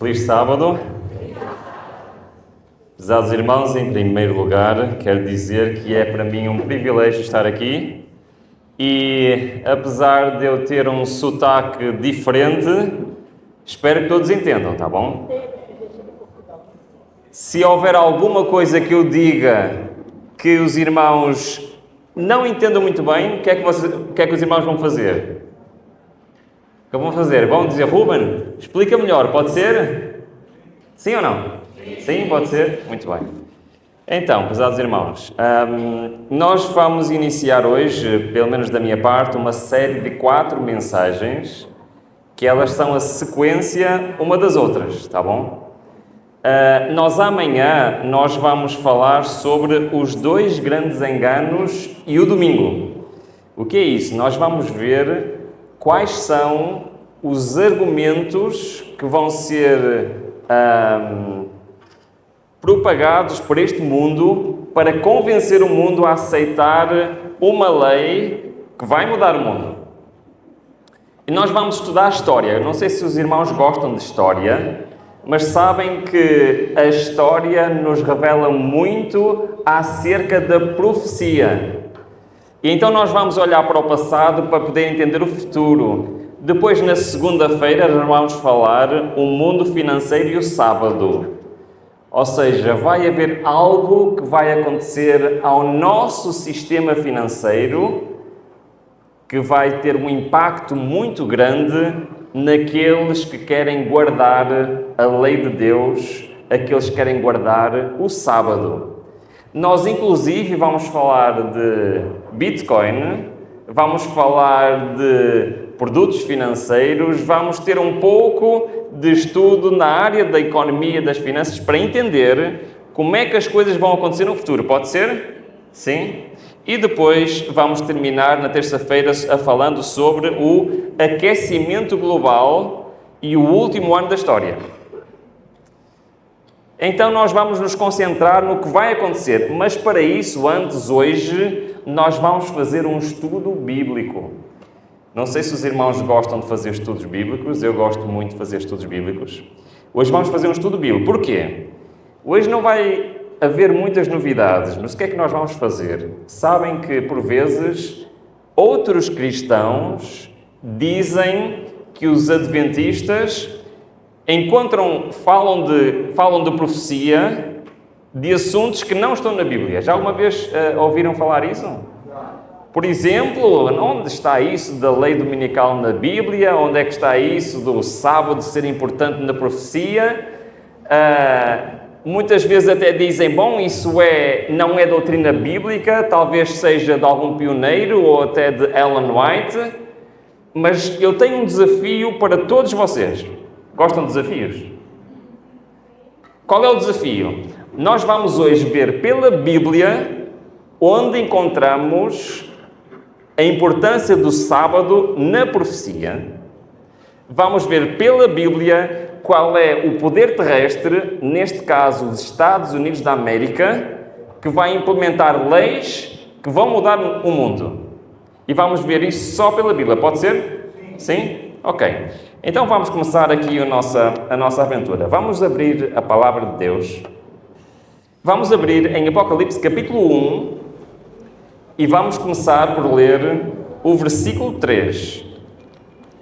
Feliz sábado. Prezados irmãos, em primeiro lugar, quero dizer que é para mim um privilégio estar aqui e, apesar de eu ter um sotaque diferente, espero que todos entendam, tá bom? Se houver alguma coisa que eu diga que os irmãos não entendam muito bem, o que é que os irmãos vão fazer? O que vão fazer? Vão dizer, Ruben, explica melhor, pode ser? Sim ou não? Sim, pode ser? Muito bem. Então, prezados irmãos, nós vamos iniciar hoje, pelo menos da minha parte, uma série de 4 mensagens, que elas são a sequência uma das outras, tá bom? Amanhã vamos falar sobre os 2 grandes enganos e o domingo. O que é isso? Nós vamos ver quais são os argumentos que vão ser propagados por este mundo para convencer o mundo a aceitar uma lei que vai mudar o mundo. E nós vamos estudar a história. Eu não sei se os irmãos gostam de história, mas sabem que a história nos revela muito acerca da profecia. E então nós vamos olhar para o passado para poder entender o futuro. Depois, na segunda-feira, nós vamos falar o mundo financeiro e o sábado. Ou seja, vai haver algo que vai acontecer ao nosso sistema financeiro que vai ter um impacto muito grande naqueles que querem guardar a lei de Deus, aqueles que querem guardar o sábado. Nós, inclusive, vamos falar de Bitcoin, vamos falar de produtos financeiros, vamos ter um pouco de estudo na área da economia e das finanças para entender como é que as coisas vão acontecer no futuro. Pode ser? Sim? E depois vamos terminar na terça-feira falando sobre o aquecimento global e o último ano da história. Então nós vamos nos concentrar no que vai acontecer, mas para isso, antes, hoje, nós vamos fazer um estudo bíblico. Não sei se os irmãos gostam de fazer estudos bíblicos, eu gosto muito de fazer estudos bíblicos. Hoje vamos fazer um estudo bíblico. Porquê? Hoje não vai haver muitas novidades, mas o que é que nós vamos fazer? Sabem que, por vezes, outros cristãos dizem que os adventistas falam de profecia de assuntos que não estão na Bíblia. Já alguma vez ouviram falar isso? Por exemplo, onde está isso da lei dominical na Bíblia? Onde é que está isso do sábado ser importante na profecia? Muitas vezes até dizem, bom, isso não é doutrina bíblica, talvez seja de algum pioneiro ou até de Ellen White, mas eu tenho um desafio para todos vocês. Gostam de desafios? Qual é o desafio? Nós vamos hoje ver pela Bíblia onde encontramos a importância do sábado na profecia. Vamos ver pela Bíblia qual é o poder terrestre, neste caso os Estados Unidos da América, que vai implementar leis que vão mudar o mundo. E vamos ver isso só pela Bíblia. Pode ser? Sim? Ok. Então vamos começar aqui a nossa aventura. Vamos abrir a palavra de Deus. Vamos abrir em Apocalipse capítulo 1 e vamos começar por ler o versículo 3.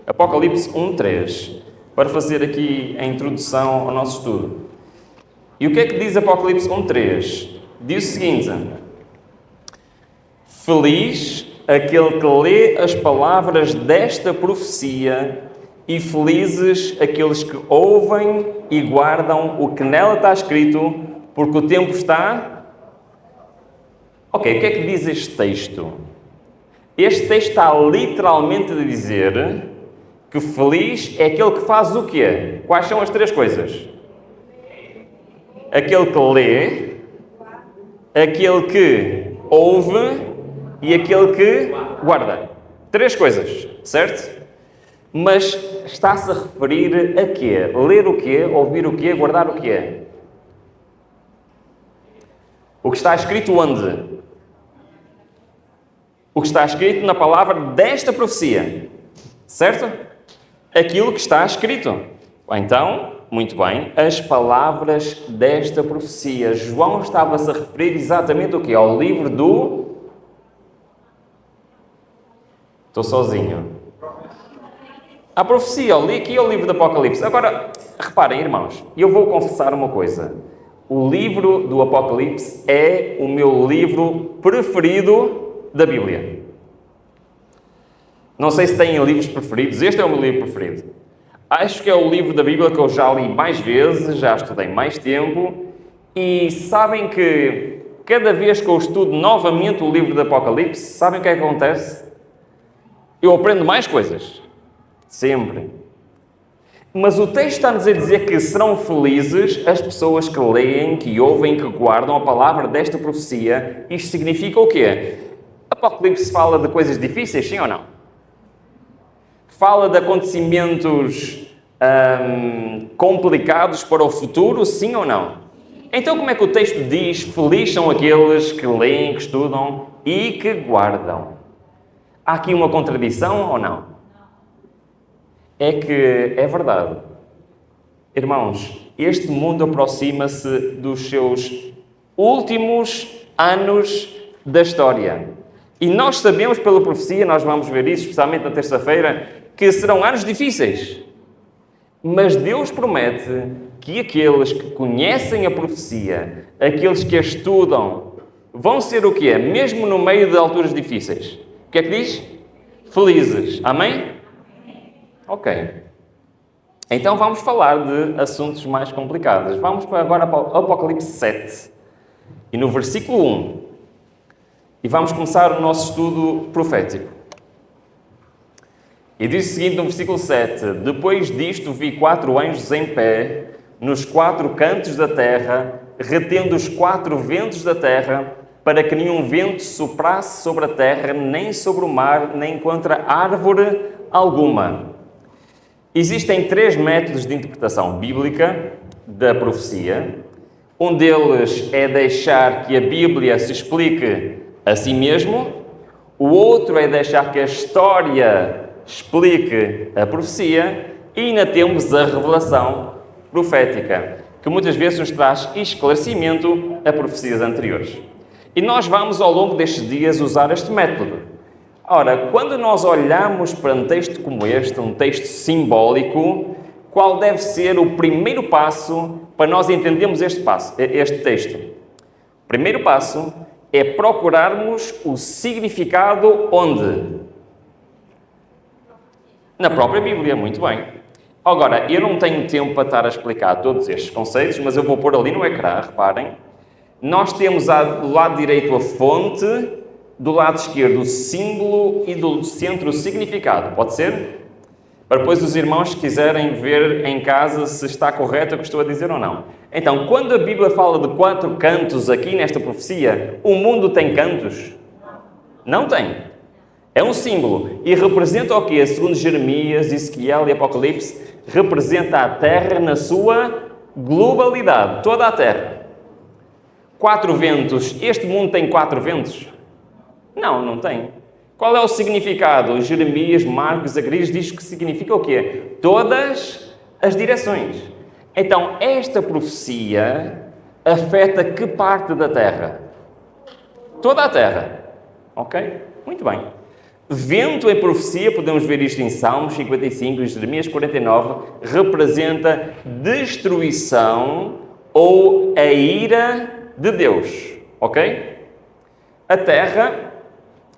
Apocalipse 1:3, para fazer aqui a introdução ao nosso estudo. E o que é que diz Apocalipse 1:3? Diz o seguinte: Feliz aquele que lê as palavras desta profecia e felizes aqueles que ouvem e guardam o que nela está escrito, porque o tempo está... Ok, o que é que diz este texto? Este texto está literalmente a dizer que feliz é aquele que faz o quê? Quais são as 3 coisas? Aquele que lê, aquele que ouve e aquele que guarda. 3 coisas, certo? Mas está-se a referir a quê? Ler o quê? Ouvir o quê? Guardar o quê? O que está escrito onde? O que está escrito na palavra desta profecia. Certo? Aquilo que está escrito. Então, Muito bem, as palavras desta profecia. João estava-se a referir exatamente ao quê? Ao livro do... Estou sozinho. A profecia, eu li aqui o livro do Apocalipse. Agora, reparem, irmãos, eu vou confessar uma coisa. O livro do Apocalipse é o meu livro preferido da Bíblia. Não sei se têm livros preferidos, este é o meu livro preferido. Acho que é o livro da Bíblia que eu já li mais vezes, já estudei mais tempo, e sabem que cada vez que eu estudo novamente o livro do Apocalipse, sabem o que é que acontece? Eu aprendo mais coisas. Sempre. Mas o texto está-nos a dizer que serão felizes as pessoas que leem, que ouvem, que guardam a palavra desta profecia. Isto significa o quê? Apocalipse fala de coisas difíceis, sim ou não? Fala de acontecimentos complicados para o futuro, sim ou não? Então como é que o texto diz, felizes são aqueles que leem, que estudam e que guardam? Há aqui uma contradição ou não? É que é verdade. Irmãos, este mundo aproxima-se dos seus últimos anos da história. E nós sabemos pela profecia, nós vamos ver isso, especialmente na terça-feira, que serão anos difíceis. Mas Deus promete que aqueles que conhecem a profecia, aqueles que a estudam, vão ser o quê? Mesmo no meio de alturas difíceis. O que é que diz? Felizes. Amém? Ok. Então vamos falar de assuntos mais complicados. Vamos agora para o Apocalipse 7. E no versículo 1. E vamos começar o nosso estudo profético. E diz o seguinte no versículo 7. Depois disto vi 4 anjos em pé, nos 4 cantos da terra, retendo os 4 ventos da terra, para que nenhum vento soprasse sobre a terra, nem sobre o mar, nem contra árvore alguma. Existem 3 métodos de interpretação bíblica da profecia. Um deles é deixar que a Bíblia se explique a si mesmo. O outro é deixar que a história explique a profecia. E ainda temos a revelação profética, que muitas vezes nos traz esclarecimento a profecias anteriores. E nós vamos, ao longo destes dias, usar este método. Ora, quando nós olhamos para um texto como este, um texto simbólico, qual deve ser o primeiro passo para nós entendermos este texto? O primeiro passo é procurarmos o significado onde? Na própria Bíblia, muito bem. Agora, eu não tenho tempo para estar a explicar todos estes conceitos, mas eu vou pôr ali no ecrã, reparem. Nós temos do lado direito a fonte, do lado esquerdo o símbolo e do centro o significado. Pode ser? Para depois os irmãos quiserem ver em casa se está correto o que estou a dizer ou não. Então, quando a Bíblia fala de 4 cantos aqui nesta profecia, o mundo tem cantos? Não tem. É um símbolo. E representa o quê? Segundo Jeremias, Ezequiel e Apocalipse, representa a terra na sua globalidade. Toda a terra. 4 ventos. Este mundo tem 4 ventos? Não, não tem. Qual é o significado? Jeremias, Marcos, Zacarias diz que significa o quê? Todas as direções. Então, esta profecia afeta que parte da terra? Toda a terra. Ok? Muito bem. Vento em profecia, podemos ver isto em Salmos 55 e Jeremias 49, representa destruição ou a ira de Deus. Ok? A terra...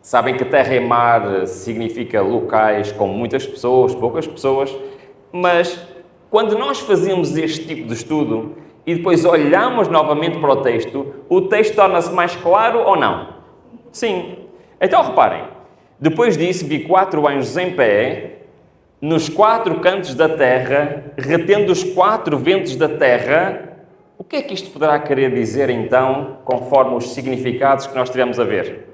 Sabem que terra e mar significa locais com muitas pessoas, poucas pessoas, mas quando nós fazemos este tipo de estudo e depois olhamos novamente para o texto torna-se mais claro ou não? Sim. Então reparem, depois disso vi 4 anjos em pé, nos 4 cantos da terra, retendo os 4 ventos da terra. O que é que isto poderá querer dizer então, conforme os significados que nós tivemos a ver?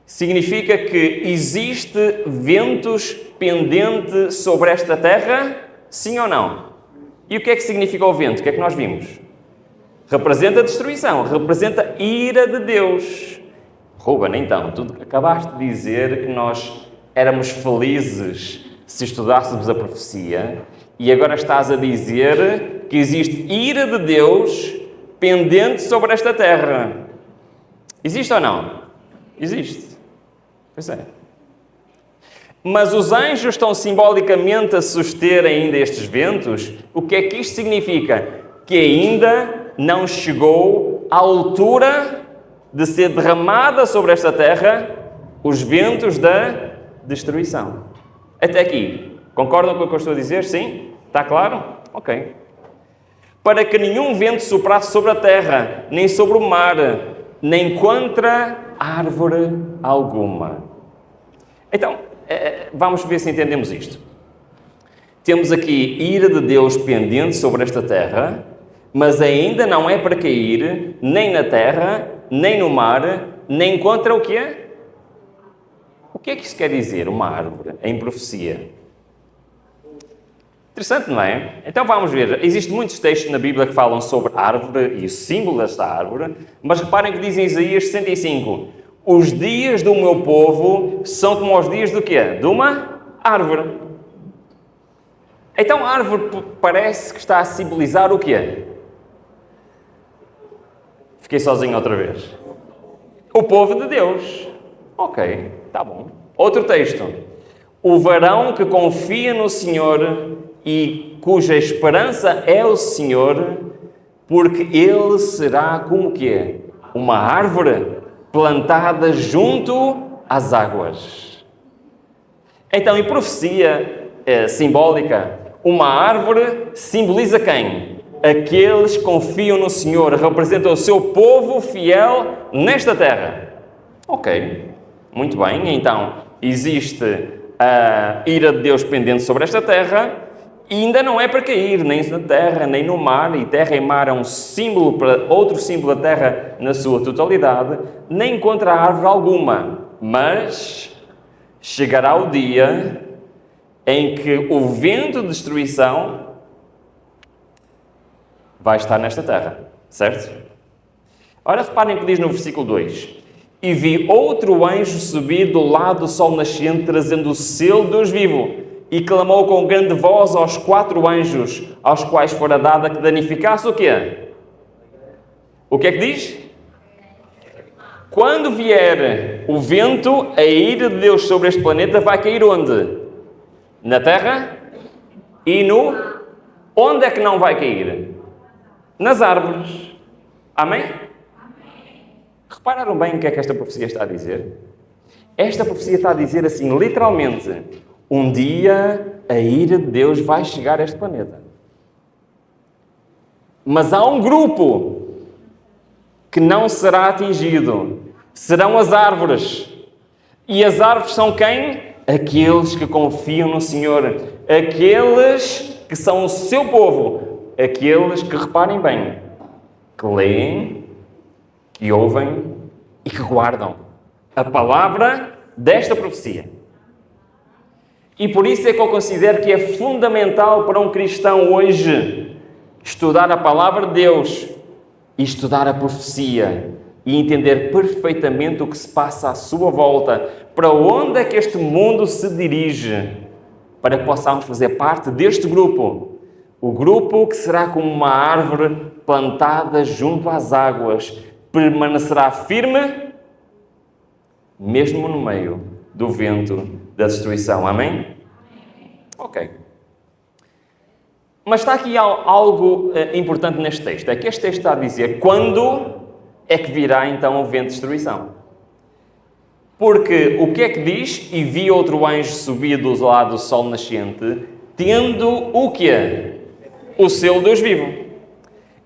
Significa que existe ventos pendente sobre esta terra? Sim ou não? E o que é que significa o vento? O que é que nós vimos? Representa destruição, representa ira de Deus. Ruben, então, tu acabaste de dizer que nós éramos felizes se estudássemos a profecia e agora estás a dizer que existe ira de Deus pendente sobre esta terra. Existe ou não? Existe. Pois é. Mas os anjos estão simbolicamente a suster ainda estes ventos. O que é que isto significa? Que ainda não chegou à altura de ser derramada sobre esta terra os ventos da destruição. Até aqui. Concordam com o que eu estou a dizer? Sim? Está claro? Ok. Para que nenhum vento soprasse sobre a terra, nem sobre o mar, nem contra árvore alguma. Então, vamos ver se entendemos isto. Temos aqui ira de Deus pendente sobre esta terra, mas ainda não é para cair nem na terra, nem no mar, nem contra o quê? O que é que isso quer dizer, uma árvore, em profecia? Interessante, não é? Então vamos ver. Existem muitos textos na Bíblia que falam sobre árvore e o símbolo desta árvore, mas reparem que diz em Isaías 65: os dias do meu povo são como os dias do quê? De uma árvore. Então a árvore parece que está a simbolizar o quê? Fiquei sozinho outra vez. O povo de Deus. Ok, está bom. Outro texto. O varão que confia no Senhor e cuja esperança é o Senhor, porque ele será como que é? Uma árvore plantada junto às águas. Então, em profecia simbólica, uma árvore simboliza quem? Aqueles que confiam no Senhor, representam o seu povo fiel nesta terra. Ok, muito bem. Então, existe a ira de Deus pendente sobre esta terra, e ainda não é para cair, nem na terra, nem no mar, e terra e mar é um símbolo, para outro símbolo da terra na sua totalidade, nem contra árvore alguma. Mas chegará o dia em que o vento de destruição vai estar nesta terra, certo? Ora, reparem o que diz no versículo 2. E vi outro anjo subir do lado do sol nascente, trazendo o selo de Deus vivo, e clamou com grande voz aos 4 anjos, aos quais fora dada que danificasse o quê? O que é que diz? Quando vier o vento, a ira de Deus sobre este planeta vai cair onde? Na terra e no... Onde é que não vai cair? Nas árvores. Amém? Repararam bem o que é que esta profecia está a dizer? Esta profecia está a dizer assim, literalmente, um dia a ira de Deus vai chegar a este planeta. Mas há um grupo que não será atingido. Serão as árvores. E as árvores são quem? Aqueles que confiam no Senhor. Aqueles que são o seu povo. Aqueles que, reparem bem, que leem, que ouvem e que guardam a palavra desta profecia. E por isso é que eu considero que é fundamental para um cristão hoje estudar a palavra de Deus e estudar a profecia e entender perfeitamente o que se passa à sua volta, para onde é que este mundo se dirige, para que possamos fazer parte deste grupo. O grupo que será como uma árvore plantada junto às águas, permanecerá firme, mesmo no meio do vento da destruição. Amém? Ok. Mas está aqui algo importante neste texto. É que este texto está a dizer quando é que virá então o vento de destruição. Porque o que é que diz? E vi outro anjo subir do lado do sol nascente, tendo o quê? O selo de Deus vivo.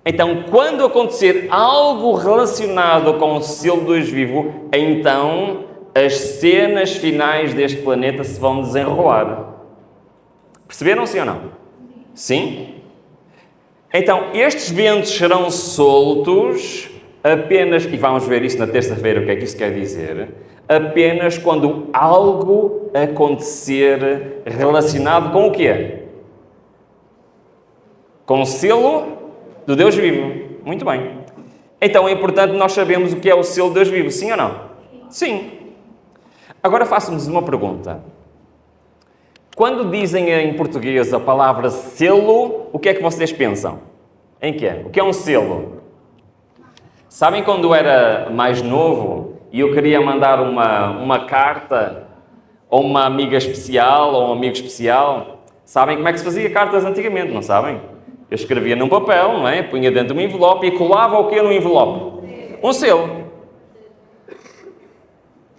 Então, quando acontecer algo relacionado com o selo de Deus vivo, então as cenas finais deste planeta se vão desenrolar. Perceberam, sim ou não? Sim? Então, estes ventos serão soltos apenas, e vamos ver isso na terça-feira, o que é que isso quer dizer, apenas quando algo acontecer relacionado com o quê? Com o selo do Deus vivo. Muito bem. Então, é importante nós sabermos o que é o selo de Deus vivo, sim ou não? Sim. Agora faço-vos uma pergunta. Quando dizem em português a palavra selo, o que é que vocês pensam? Em quê? O que é um selo? Sabem quando eu era mais novo e eu queria mandar uma carta a uma amiga especial ou um amigo especial? Sabem como é que se fazia cartas antigamente, não sabem? Eu escrevia num papel, não é? Punha dentro de um envelope e colava o quê no envelope? Um selo.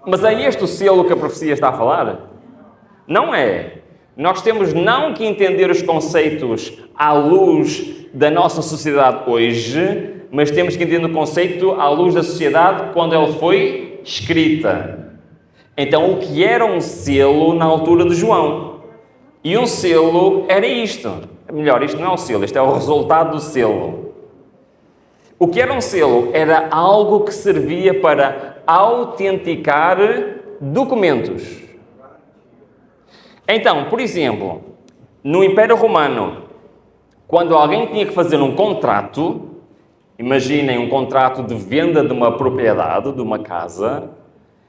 Mas é este o selo que a profecia está a falar? Não é. Nós temos não que entender os conceitos à luz da nossa sociedade hoje, mas temos que entender o conceito à luz da sociedade quando ele foi escrita. Então, o que era um selo na altura de João? E um selo era isto. Melhor, isto não é um selo, isto é o resultado do selo. O que era um selo? Era algo que servia para autenticar documentos. Então, por exemplo, no Império Romano, quando alguém tinha que fazer um contrato, imaginem um contrato de venda de uma propriedade, de uma casa,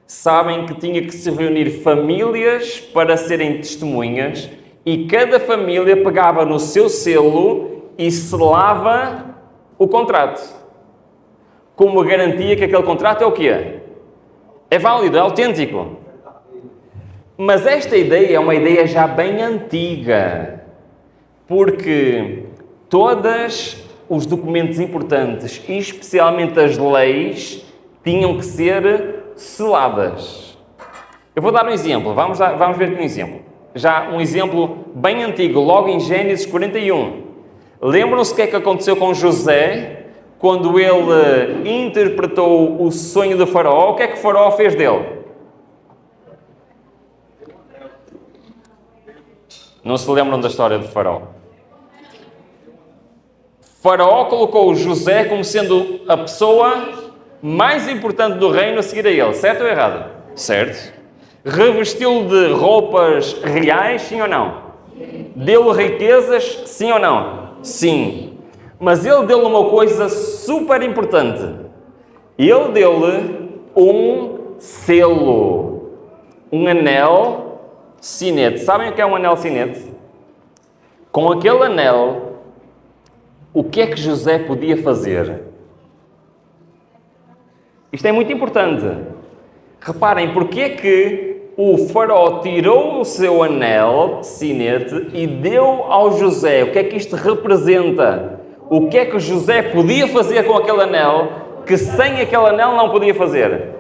sabem que tinha que se reunir famílias para serem testemunhas e cada família pegava no seu selo e selava o contrato. Como garantia que aquele contrato é o quê? É válido, é autêntico. Mas esta ideia é uma ideia já bem antiga, porque todos os documentos importantes, e especialmente as leis, tinham que ser seladas. Eu vou dar um exemplo, vamos ver aqui um exemplo. Já um exemplo bem antigo, logo em Gênesis 41. Lembram-se o que é que aconteceu com José, quando ele interpretou o sonho do faraó? O que é que o faraó fez dele? Não se lembram da história do faraó? Faraó colocou José como sendo a pessoa mais importante do reino a seguir a ele. Certo ou errado? Certo. Revestiu-lo de roupas reais, sim ou não? Deu-lhe riquezas, sim ou não? Sim. Mas ele deu-lhe uma coisa super importante. Ele deu-lhe um selo. Um anel sinete. Sabem o que é um anel sinete? Com aquele anel, o que é que José podia fazer? Isto é muito importante. Reparem, porque é que o faraó tirou o seu anel sinete e deu ao José? O que é que isto representa? O que é que José podia fazer com aquele anel que sem aquele anel não podia fazer?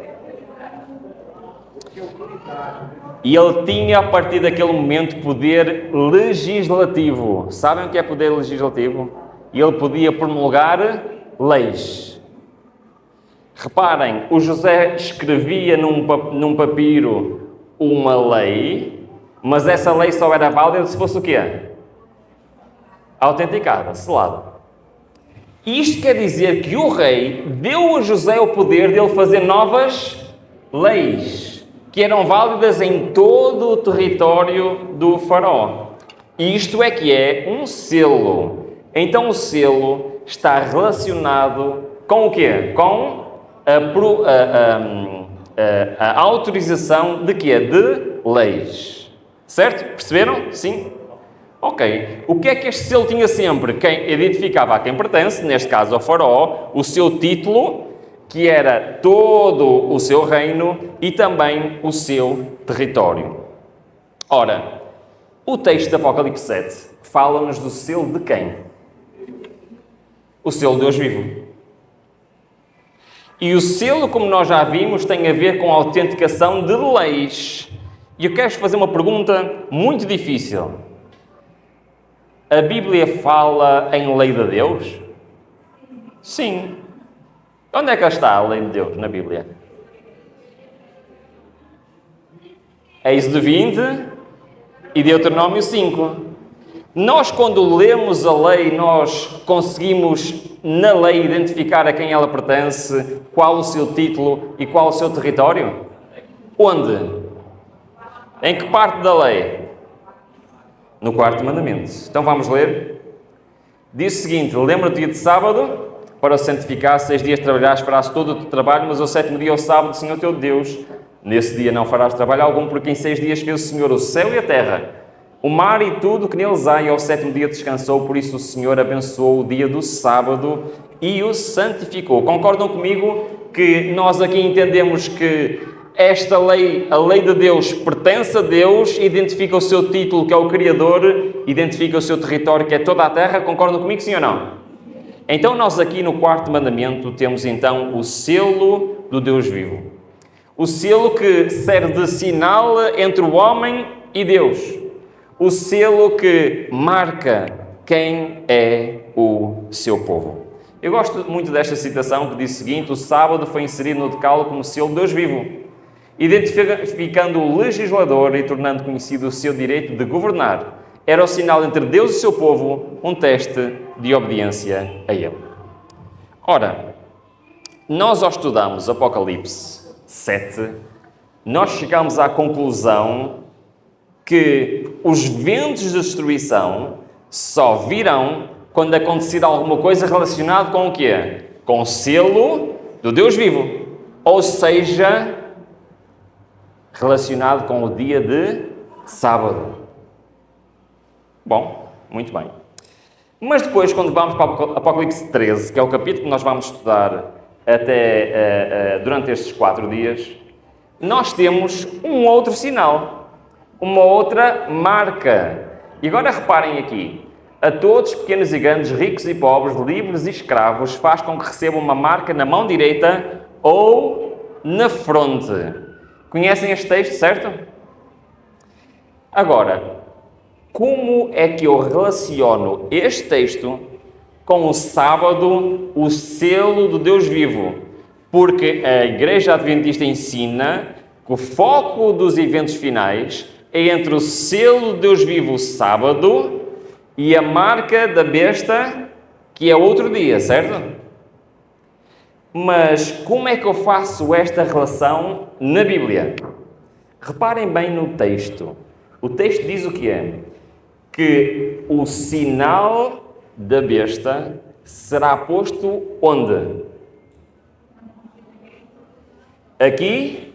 E ele tinha, a partir daquele momento, poder legislativo. Sabem o que é poder legislativo? E ele podia promulgar leis. Reparem, o José escrevia num papiro uma lei, mas essa lei só era válida se fosse o quê? Autenticada, selada. Isto quer dizer que o rei deu a José o poder de ele fazer novas leis, que eram válidas em todo o território do faraó. E isto é que é um selo. Então o selo está relacionado com o quê? Com a autorização de quê? De leis. Certo? Perceberam? Sim? Ok. O que é que este selo tinha sempre? Quem identificava a quem pertence, neste caso ao faraó, o seu título, que era todo o seu reino e também o seu território. Ora, o texto de Apocalipse 7 fala-nos do selo de quem? O selo de Deus vivo. E o selo, como nós já vimos, tem a ver com a autenticação de leis. E eu quero fazer uma pergunta muito difícil. A Bíblia fala em lei de Deus? Sim. Onde é que está a lei de Deus na Bíblia? Êxodo 20 e Deuteronômio 5. Nós, quando lemos a lei, nós conseguimos, na lei, identificar a quem ela pertence, qual o seu título e qual o seu território? Onde? Em que parte da lei? No quarto mandamento. Então vamos ler. Diz o seguinte: lembra-te do dia de sábado para o santificar, 6 dias trabalharás, farás todo o teu trabalho, mas ao 7º dia é o sábado do Senhor teu Deus. Nesse dia não farás trabalho algum, porque em 6 dias fez o Senhor o céu e a terra, o mar e tudo que neles há, e ao sétimo dia descansou, por isso o Senhor abençoou o dia do sábado e o santificou. Concordam comigo que nós aqui entendemos que esta lei, a lei de Deus, pertence a Deus, identifica o seu título, que é o Criador, identifica o seu território, que é toda a terra? Concordam comigo, sim ou não? Então nós aqui no quarto mandamento temos então o selo do Deus vivo. O selo que serve de sinal entre o homem e Deus. O selo que marca quem é o seu povo. Eu gosto muito desta citação que diz o seguinte: o sábado foi inserido no decálogo como selo de Deus vivo, identificando o legislador e tornando conhecido o seu direito de governar. Era o sinal entre Deus e o seu povo, um teste de obediência a Ele. Ora, nós ao estudarmos Apocalipse 7, nós chegamos à conclusão que os ventos de destruição só virão quando acontecer alguma coisa relacionada com o quê? Com o selo do Deus vivo. Ou seja, relacionado com o dia de sábado. Bom, muito bem. Mas depois, quando vamos para o Apocalipse 13, que é o capítulo que nós vamos estudar durante estes 4 dias, nós temos um outro sinal, uma outra marca. E agora reparem aqui: a todos, pequenos e grandes, ricos e pobres, livres e escravos, faz com que recebam uma marca na mão direita ou na fronte. Conhecem este texto, certo? Agora, como é que eu relaciono este texto com o sábado, o selo do Deus vivo? Porque a Igreja Adventista ensina que o foco dos eventos finais é entre o selo do Deus vivo, o sábado, e a marca da besta, que é outro dia, certo? Mas como é que eu faço esta relação na Bíblia? Reparem bem no texto. O texto diz o que é? Que o sinal da besta será posto onde? Aqui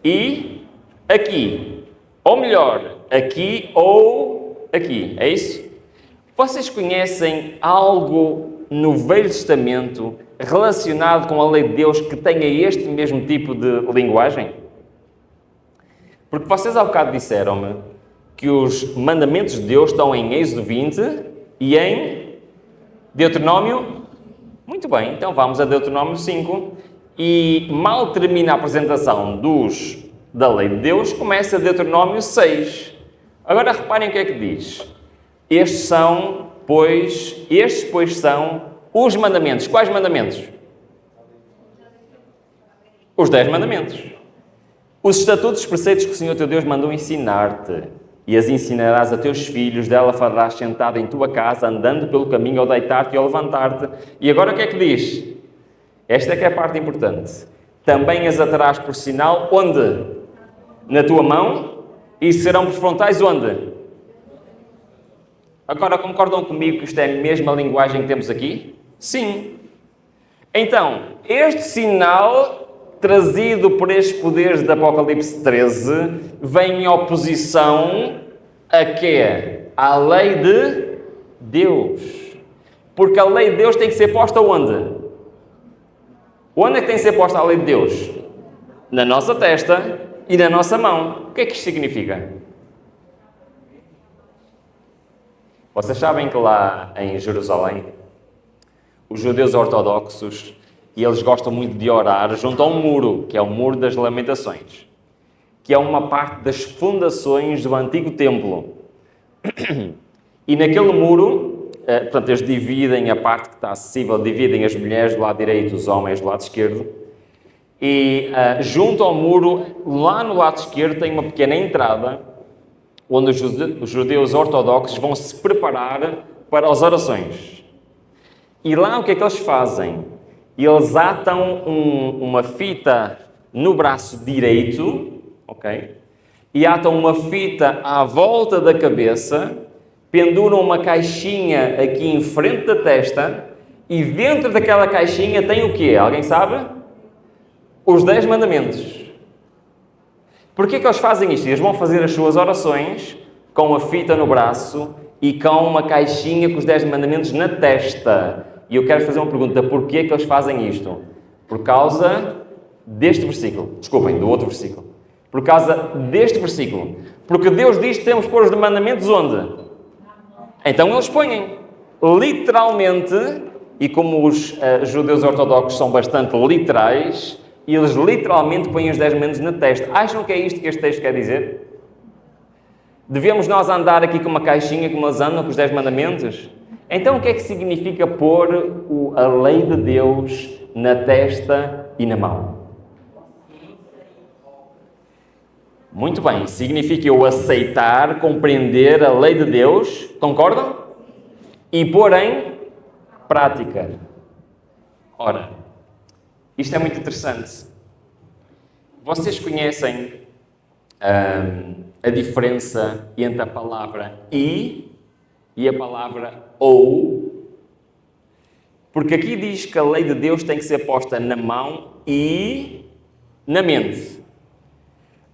e aqui. Ou melhor, aqui ou aqui. É isso? Vocês conhecem algo no Velho Testamento relacionado com a lei de Deus que tenha este mesmo tipo de linguagem? Porque vocês há bocado disseram-me que os mandamentos de Deus estão em Êxodo 20 e em Deuteronômio. Muito bem, então vamos a Deuteronômio 5 e mal termina a apresentação da lei de Deus, começa Deuteronômio 6. Agora reparem o que é que diz. Estes, pois, são os mandamentos. Quais mandamentos? Os 10 mandamentos. Os estatutos, preceitos que o Senhor teu Deus mandou ensinar-te, e as ensinarás a teus filhos, dela farás sentado em tua casa, andando pelo caminho, ao deitar-te e ao levantar-te. E agora o que é que diz? Esta é que é a parte importante. Também as atarás por sinal, onde? Na tua mão, e serão por frontais onde? Agora, concordam comigo que isto é a mesma linguagem que temos aqui? Sim. Então, este sinal, trazido por estes poderes de Apocalipse 13, vem em oposição a quê? À lei de Deus. Porque a lei de Deus tem que ser posta onde? Onde é que tem que ser posta a lei de Deus? Na nossa testa e na nossa mão. O que é que isto significa? Vocês sabem que lá em Jerusalém, os judeus ortodoxos, e eles gostam muito de orar junto a um muro, que é o Muro das Lamentações, que é uma parte das fundações do antigo templo. E naquele muro, portanto, eles dividem a parte que está acessível, dividem as mulheres do lado direito e os homens do lado esquerdo, e junto ao muro, lá no lado esquerdo, tem uma pequena entrada, onde os judeus ortodoxos vão se preparar para as orações. E lá o que é que eles fazem? Eles atam uma fita no braço direito, ok? E atam uma fita à volta da cabeça, penduram uma caixinha aqui em frente da testa, e dentro daquela caixinha tem o quê? Alguém sabe? Os 10 mandamentos. Porquê que eles fazem isto? Eles vão fazer as suas orações com a fita no braço e com uma caixinha com os 10 mandamentos na testa. E eu quero fazer uma pergunta, porquê que eles fazem isto? Por causa deste versículo. Desculpem, do outro versículo. Por causa deste versículo. Porque Deus diz que temos que pôr os mandamentos onde? Então eles põem literalmente, e como os judeus ortodoxos são bastante literais, eles literalmente põem os 10 mandamentos na testa. Acham que é isto que este texto quer dizer? Devemos nós andar aqui com uma caixinha como eles andam, com os 10 mandamentos? Então o que é que significa pôr a lei de Deus na testa e na mão? Muito bem, significa eu aceitar, compreender a lei de Deus, concordam? E pôr em prática. Ora, isto é muito interessante. Vocês conhecem a diferença entre a palavra e a palavra ou? Porque aqui diz que a lei de Deus tem que ser posta na mão e na mente.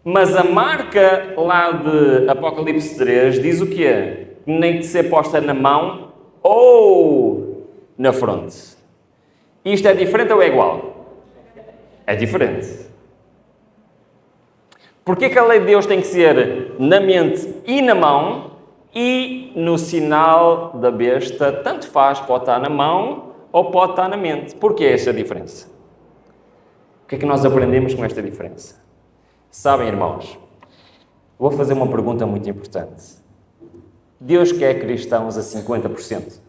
Mas a marca lá de Apocalipse 3 diz o quê? Que tem que ser posta na mão ou na fronte. Isto é diferente ou é igual? É diferente. Porquê que a lei de Deus tem que ser na mente e na mão e no sinal da besta? Tanto faz, pode estar na mão ou pode estar na mente. Porquê esta diferença? O que é que nós aprendemos com esta diferença? Sabem, irmãos, vou fazer uma pergunta muito importante. Deus quer cristãos a 50%?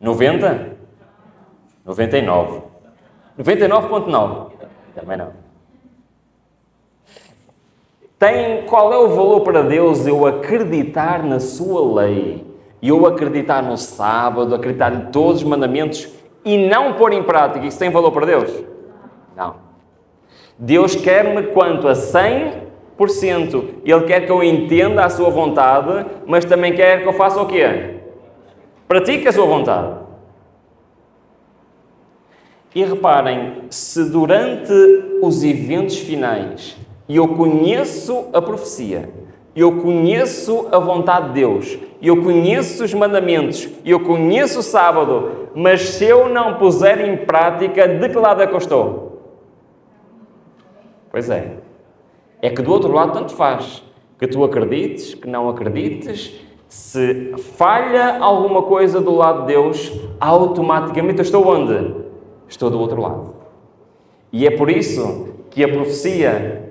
90%? 99%? 99,9%? Também não. Qual é o valor para Deus eu acreditar na sua lei, eu acreditar no sábado, acreditar em todos os mandamentos e não pôr em prática? Isso tem valor para Deus? Não. Deus quer-me quanto a 100%. Ele quer que eu entenda a sua vontade, mas também quer que eu faça o quê? Pratique a sua vontade. E reparem, se durante os eventos finais eu conheço a profecia, eu conheço a vontade de Deus, eu conheço os mandamentos, eu conheço o sábado, mas se eu não puser em prática, de que lado é que eu estou? Pois é. É que do outro lado tanto faz. Que tu acredites, que não acredites, se falha alguma coisa do lado de Deus, automaticamente eu estou onde? Estou do outro lado. E é por isso que a profecia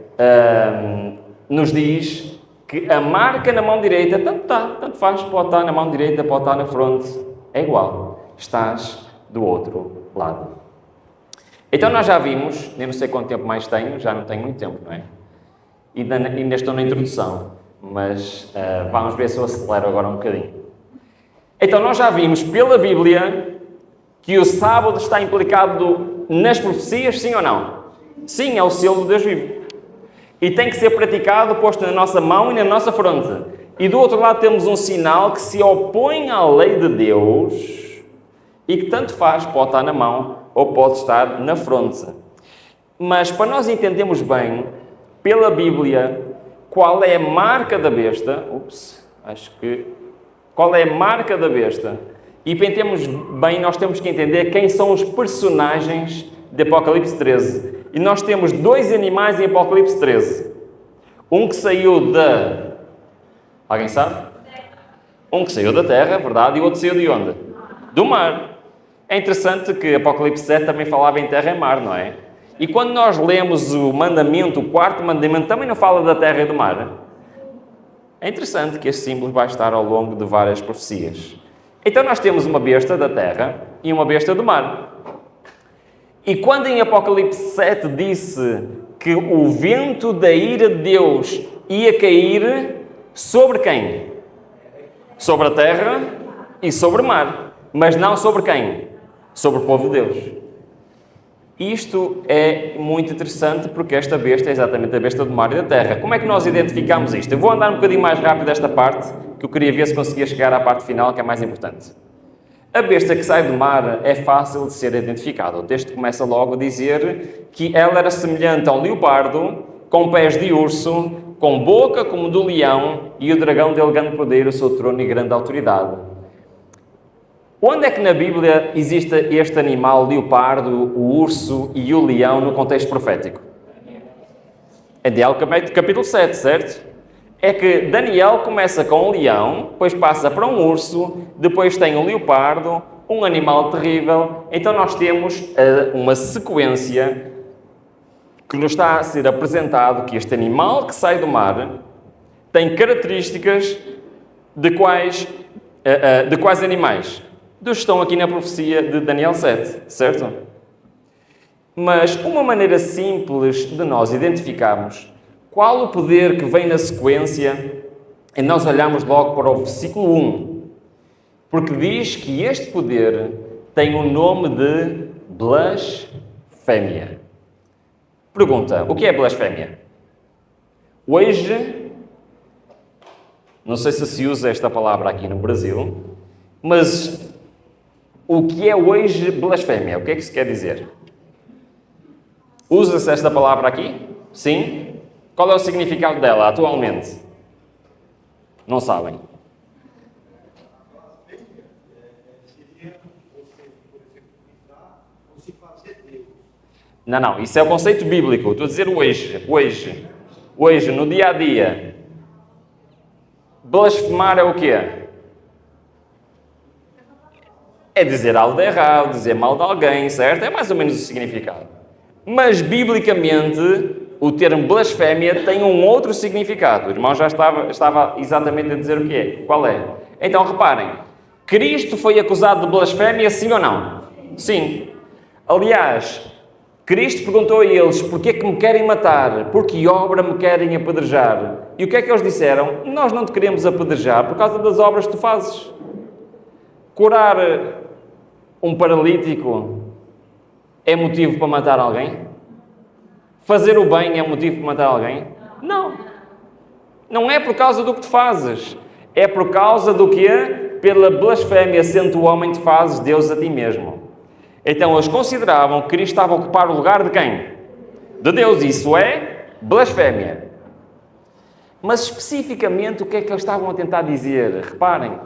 nos diz que a marca na mão direita, tanto faz, pode estar na mão direita, pode estar na fronte, é igual. Estás do outro lado. Então nós já vimos, nem não sei quanto tempo mais tenho, já não tenho muito tempo, não é? Ainda estou na introdução, mas vamos ver se eu acelero agora um bocadinho. Então nós já vimos pela Bíblia que o sábado está implicado nas profecias, sim ou não? Sim, é o selo de Deus vivo. E tem que ser praticado, posto na nossa mão e na nossa fronte. E do outro lado temos um sinal que se opõe à lei de Deus e que tanto faz, pode estar na mão ou pode estar na fronte. Mas para nós entendermos bem, pela Bíblia, qual é a marca da besta, qual é a marca da besta? E para entendermos bem, nós temos que entender quem são os personagens de Apocalipse 13. E nós temos 2 animais em Apocalipse 13. Um que saiu da... Alguém sabe? Um que saiu da terra, verdade, e o outro saiu de onde? Do mar. É interessante que Apocalipse 7 também falava em terra e mar, não é? E quando nós lemos o mandamento, o 4º mandamento, também não fala da terra e do mar. É interessante que este símbolo vai estar ao longo de várias profecias. Então nós temos uma besta da terra e uma besta do mar. E quando em Apocalipse 7 disse que o vento da ira de Deus ia cair sobre quem? Sobre a terra e sobre o mar. Mas não sobre quem? Sobre o povo de Deus. Isto é muito interessante porque esta besta é exatamente a besta do mar e da terra. Como é que nós identificamos isto? Eu vou andar um bocadinho mais rápido esta parte, que eu queria ver se conseguia chegar à parte final, que é mais importante. A besta que sai do mar é fácil de ser identificada. O texto começa logo a dizer que ela era semelhante a um leopardo, com pés de urso, com boca como do leão, e o dragão dele grande poder, o seu trono e grande autoridade. Onde é que na Bíblia existe este animal, o leopardo, o urso e o leão no contexto profético? É Daniel capítulo 7, certo? É que Daniel começa com um leão, depois passa para um urso, depois tem um leopardo, um animal terrível. Então nós temos uma sequência que nos está a ser apresentado que este animal que sai do mar tem características de quais animais? Dos que estão aqui na profecia de Daniel 7, certo? Mas uma maneira simples de nós identificarmos qual o poder que vem na sequência é nós olharmos logo para o versículo 1, porque diz que este poder tem o nome de blasfémia. Pergunta, o que é blasfémia? Hoje, não sei se usa esta palavra aqui no Brasil, mas o que é hoje blasfémia? O que é que se quer dizer? Usa-se esta palavra aqui? Sim? Qual é o significado dela atualmente? Não sabem. Não, isso é o conceito bíblico. Estou a dizer hoje, no dia a dia. Blasfemar é o quê? É dizer algo de errado, dizer mal de alguém, certo? É mais ou menos o significado. Mas, biblicamente, o termo blasfémia tem um outro significado. O irmão já estava exatamente a dizer o que é. Qual é? Então, reparem. Cristo foi acusado de blasfémia, sim ou não? Sim. Aliás, Cristo perguntou a eles, porquê que me querem matar? Por que obra me querem apedrejar? E o que é que eles disseram? Nós não te queremos apedrejar por causa das obras que tu fazes. Curar um paralítico é motivo para matar alguém? Fazer o bem é motivo para matar alguém? Não. Não é por causa do que tu fazes. É por causa do que é? Pela blasfémia, sendo o homem te fazes Deus a ti mesmo. Então eles consideravam que Cristo estava a ocupar o lugar de quem? De Deus. Isso é blasfémia. Mas especificamente o que é que eles estavam a tentar dizer? Reparem.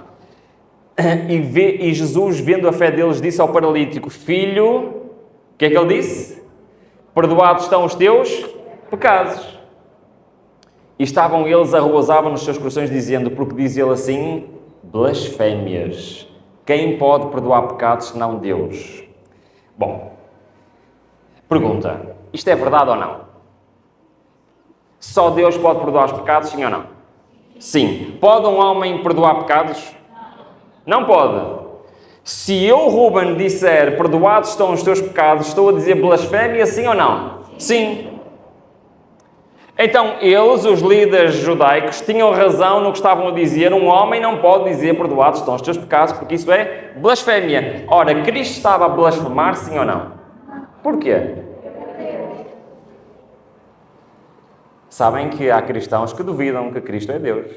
E Jesus, vendo a fé deles, disse ao paralítico, filho, o que é que ele disse? Perdoados estão os teus pecados. E estavam eles, arrozavam nos seus corações, dizendo, porque diz ele assim, blasfémias. Quem pode perdoar pecados senão Deus? Bom, pergunta, isto é verdade ou não? Só Deus pode perdoar os pecados, sim ou não? Sim. Pode um homem perdoar pecados? Não pode. Se eu, Ruben, disser perdoados estão os teus pecados, estou a dizer blasfémia, sim ou não? Sim. Então, eles, os líderes judaicos, tinham razão no que estavam a dizer. Um homem não pode dizer perdoados estão os teus pecados, porque isso é blasfémia. Ora, Cristo estava a blasfemar, sim ou não? Porquê? Sabem que há cristãos que duvidam que Cristo é Deus.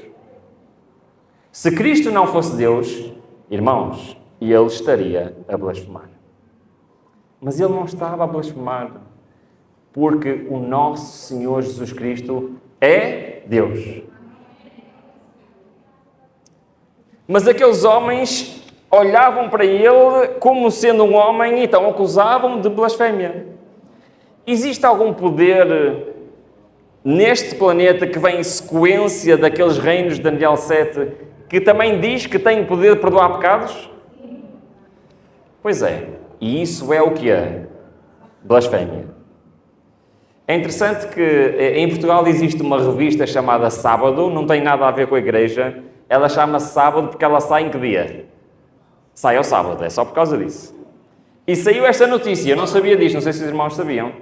Se Cristo não fosse Deus, irmãos, ele estaria a blasfemar. Mas ele não estava a blasfemar, porque o nosso Senhor Jesus Cristo é Deus. Mas aqueles homens olhavam para ele como sendo um homem e então acusavam de blasfémia. Existe algum poder neste planeta que vem em sequência daqueles reinos de Daniel 7 que também diz que tem o poder de perdoar pecados? Pois é. E isso é o que é? Blasfémia. É interessante que em Portugal existe uma revista chamada Sábado, não tem nada a ver com a igreja. Ela chama-se Sábado porque ela sai em que dia? Sai ao sábado, é só por causa disso. E saiu esta notícia, eu não sabia disto, não sei se os irmãos sabiam,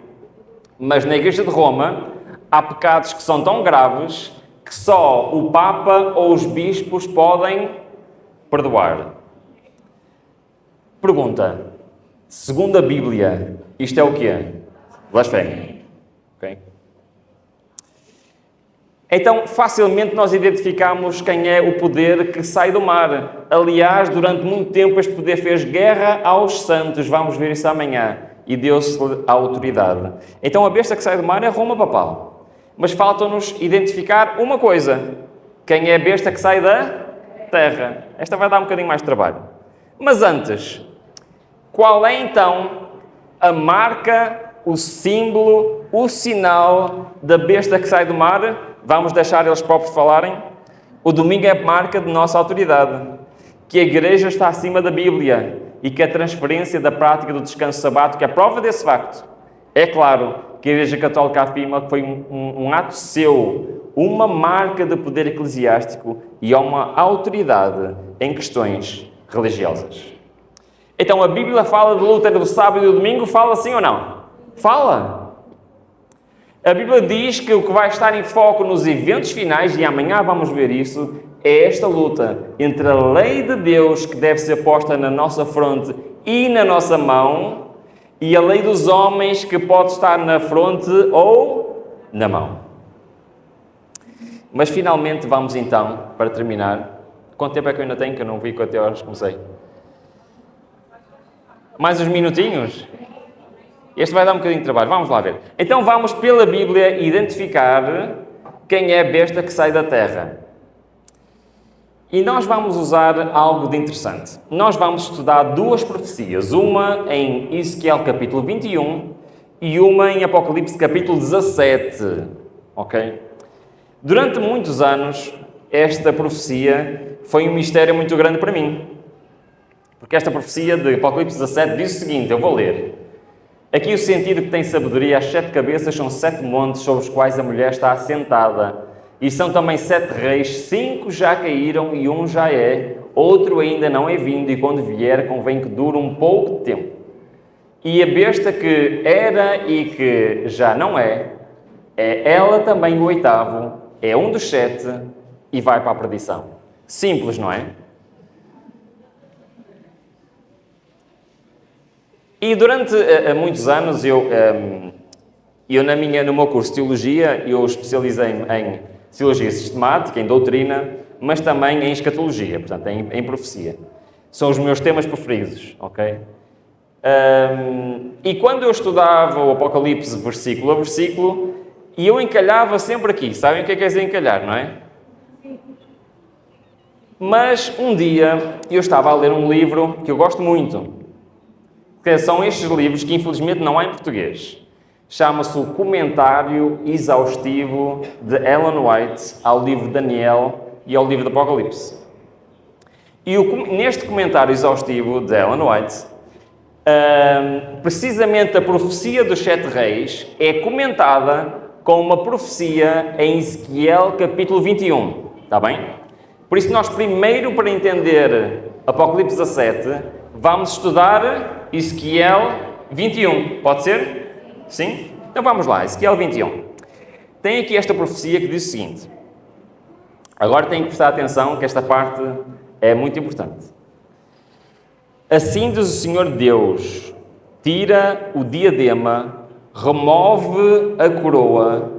mas na Igreja de Roma há pecados que são tão graves que só o Papa ou os bispos podem perdoar. Pergunta, segundo a Bíblia, isto é o quê? Blasfémia. Okay? Então, facilmente nós identificamos quem é o poder que sai do mar. Aliás, durante muito tempo este poder fez guerra aos santos. Vamos ver isso amanhã. E deu-se a autoridade. Então, a besta que sai do mar é Roma papal. Mas falta-nos identificar uma coisa. Quem é a besta que sai da terra? Esta vai dar um bocadinho mais de trabalho. Mas antes, qual é então a marca, o símbolo, o sinal da besta que sai do mar? Vamos deixar eles próprios falarem? O domingo é marca de nossa autoridade, que a igreja está acima da Bíblia e que a transferência da prática do descanso sabático é prova desse facto. É claro que a Igreja Católica afirma que foi um ato seu, uma marca de poder eclesiástico e uma autoridade em questões religiosas. Então a Bíblia fala de luta do sábado e do domingo, fala sim ou não? Fala! A Bíblia diz que o que vai estar em foco nos eventos finais, e amanhã vamos ver isso, é esta luta entre a lei de Deus, que deve ser posta na nossa fronte e na nossa mão, e a lei dos homens, que pode estar na fronte ou na mão. Mas finalmente vamos então, para terminar, quanto tempo é que eu ainda tenho, que eu não vi quantas horas comecei? Mais uns minutinhos? Este vai dar um bocadinho de trabalho, vamos lá ver. Então vamos pela Bíblia identificar quem é a besta que sai da terra. E nós vamos usar algo de interessante. Nós vamos estudar duas profecias, uma em Ezequiel capítulo 21 e uma em Apocalipse capítulo 17. Ok? Durante muitos anos, esta profecia foi um mistério muito grande para mim. Porque esta profecia de Apocalipse 17 diz o seguinte, eu vou ler. Aqui o sentido que tem sabedoria, as 7 cabeças são 7 montes sobre os quais a mulher está assentada. E são também 7 reis, 5 já caíram e um já é, outro ainda não é vindo, e quando vier convém que dure um pouco de tempo. E a besta que era e que já não é ela também o 8º, é um dos 7 e vai para a perdição. Simples, não é? E durante muitos anos, eu no meu curso de Teologia, eu especializei-me em Teologia Sistemática, em Doutrina, mas também em Escatologia, portanto, em Profecia. São os meus temas preferidos, ok? E quando eu estudava o Apocalipse versículo a versículo, eu encalhava sempre aqui. Sabem o que é quer dizer encalhar, não é? Mas um dia eu estava a ler um livro que eu gosto muito, que são estes livros que infelizmente não há em português. Chama-se o Comentário Exaustivo de Ellen White ao livro de Daniel e ao livro do Apocalipse. E neste comentário exaustivo de Ellen White, precisamente a profecia dos 7 reis é comentada com uma profecia em Ezequiel capítulo 21. Está bem? Por isso nós primeiro, para entender Apocalipse 17, vamos estudar Ezequiel 21. Pode ser? Sim? Então vamos lá, Ezequiel 21. Tem aqui esta profecia que diz o seguinte. Agora tem que prestar atenção que esta parte é muito importante. Assim diz o Senhor Deus, tira o diadema, remove a coroa,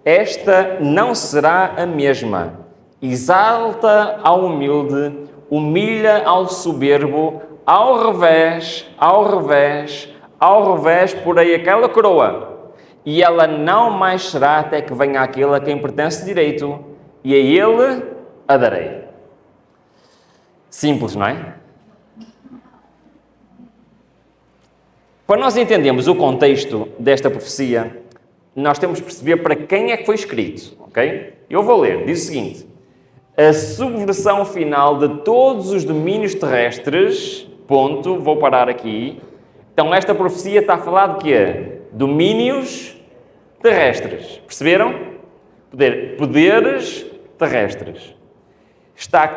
esta não será a mesma. Exalta ao humilde, humilha ao soberbo, ao revés, porém aquela coroa, e ela não mais será até que venha aquele a quem pertence direito, e a ele a darei. Simples, não é? Para nós entendermos o contexto desta profecia, nós temos de perceber para quem é que foi escrito, ok? Eu vou ler, diz o seguinte: a subversão final de todos os domínios terrestres, ponto, vou parar aqui. Então esta profecia está a falar de quê? Domínios terrestres, perceberam? Poderes terrestres.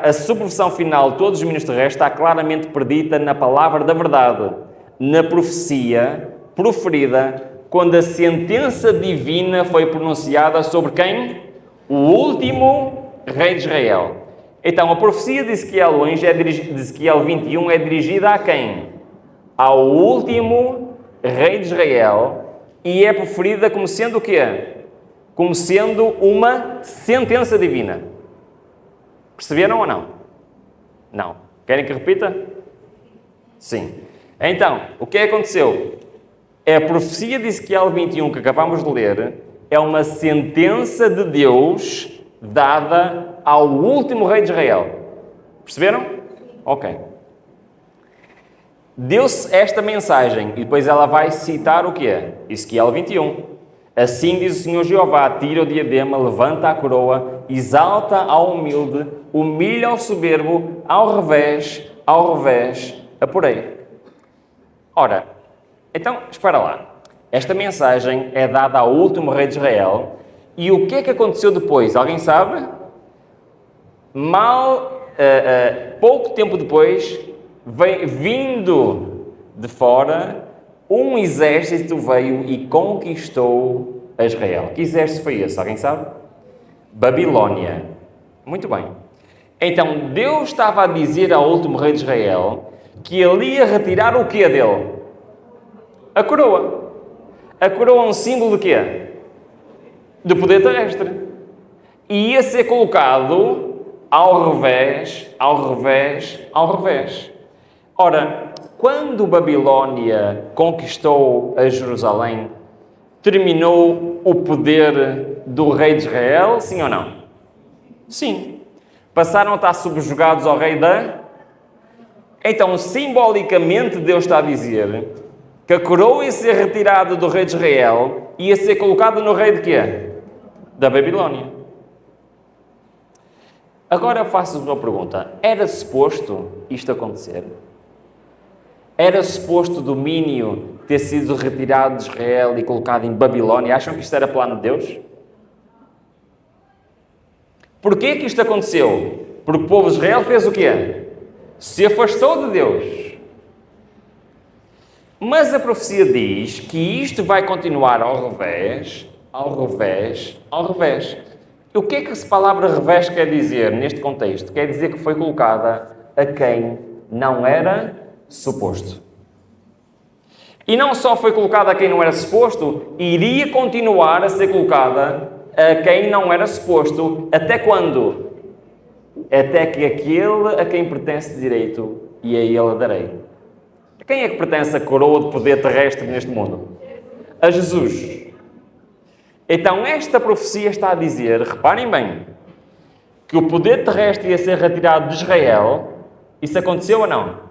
A subversão final de todos os domínios terrestres está claramente predita na palavra da verdade, na profecia proferida quando a sentença divina foi pronunciada sobre quem? O último rei de Israel. Então, a profecia de Ezequiel hoje, de Ezequiel 21, é dirigida a quem? Ao último rei de Israel, e é proferida como sendo o quê? Como sendo uma sentença divina. Perceberam ou não? Não. Querem que repita? Sim. Então, o que aconteceu? A profecia de Ezequiel 21, que acabamos de ler, é uma sentença de Deus dada ao último rei de Israel. Perceberam? Ok. Deu-se esta mensagem e depois ela vai citar o quê? Ezequiel 21. Assim diz o Senhor Jeová, tira o diadema, levanta a coroa, exalta ao humilde, humilha ao soberbo, ao revés, apurei. Ora, então, espera lá. Esta mensagem é dada ao último rei de Israel. E o que é que aconteceu depois? Alguém sabe? Pouco tempo depois, vindo de fora, um exército veio e conquistou Israel. Que exército foi esse? Alguém sabe? Babilônia. Muito bem. Então, Deus estava a dizer ao último rei de Israel que ele ia retirar o quê dele? A coroa. A coroa é um símbolo de quê? Do poder terrestre. E ia ser colocado ao revés. Ora, quando Babilônia conquistou a Jerusalém, terminou o poder do rei de Israel, sim ou não? Sim. Passaram a estar subjugados ao rei da... Então, simbolicamente, Deus está a dizer que a coroa ia ser retirada do rei de Israel e ia ser colocada no rei de quê? Da Babilônia. Agora eu faço-vos uma pergunta. Era suposto isto acontecer? Era suposto o domínio ter sido retirado de Israel e colocado em Babilônia? Acham que isto era plano de Deus? Porquê que isto aconteceu? Porque o povo de Israel fez o quê? Se afastou de Deus. Mas a profecia diz que isto vai continuar ao revés. O que é que essa palavra revés quer dizer neste contexto? Quer dizer que foi colocada a quem não era suposto. E não só foi colocada a quem não era suposto, iria continuar a ser colocada a quem não era suposto. Até quando? Até que aquele a quem pertence direito, e a ele darei. A quem é que pertence a coroa de poder terrestre neste mundo? A Jesus. Então esta profecia está a dizer, reparem bem, que o poder terrestre ia ser retirado de Israel. Isso aconteceu ou não?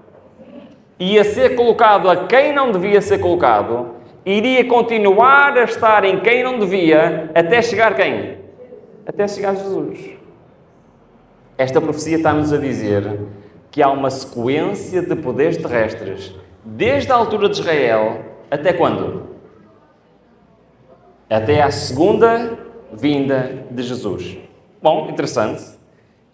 Ia ser colocado a quem não devia ser colocado, iria continuar a estar em quem não devia, até chegar quem? Até chegar Jesus. Esta profecia está-nos a dizer que há uma sequência de poderes terrestres, desde a altura de Israel, até quando? Até à segunda vinda de Jesus. Bom, interessante.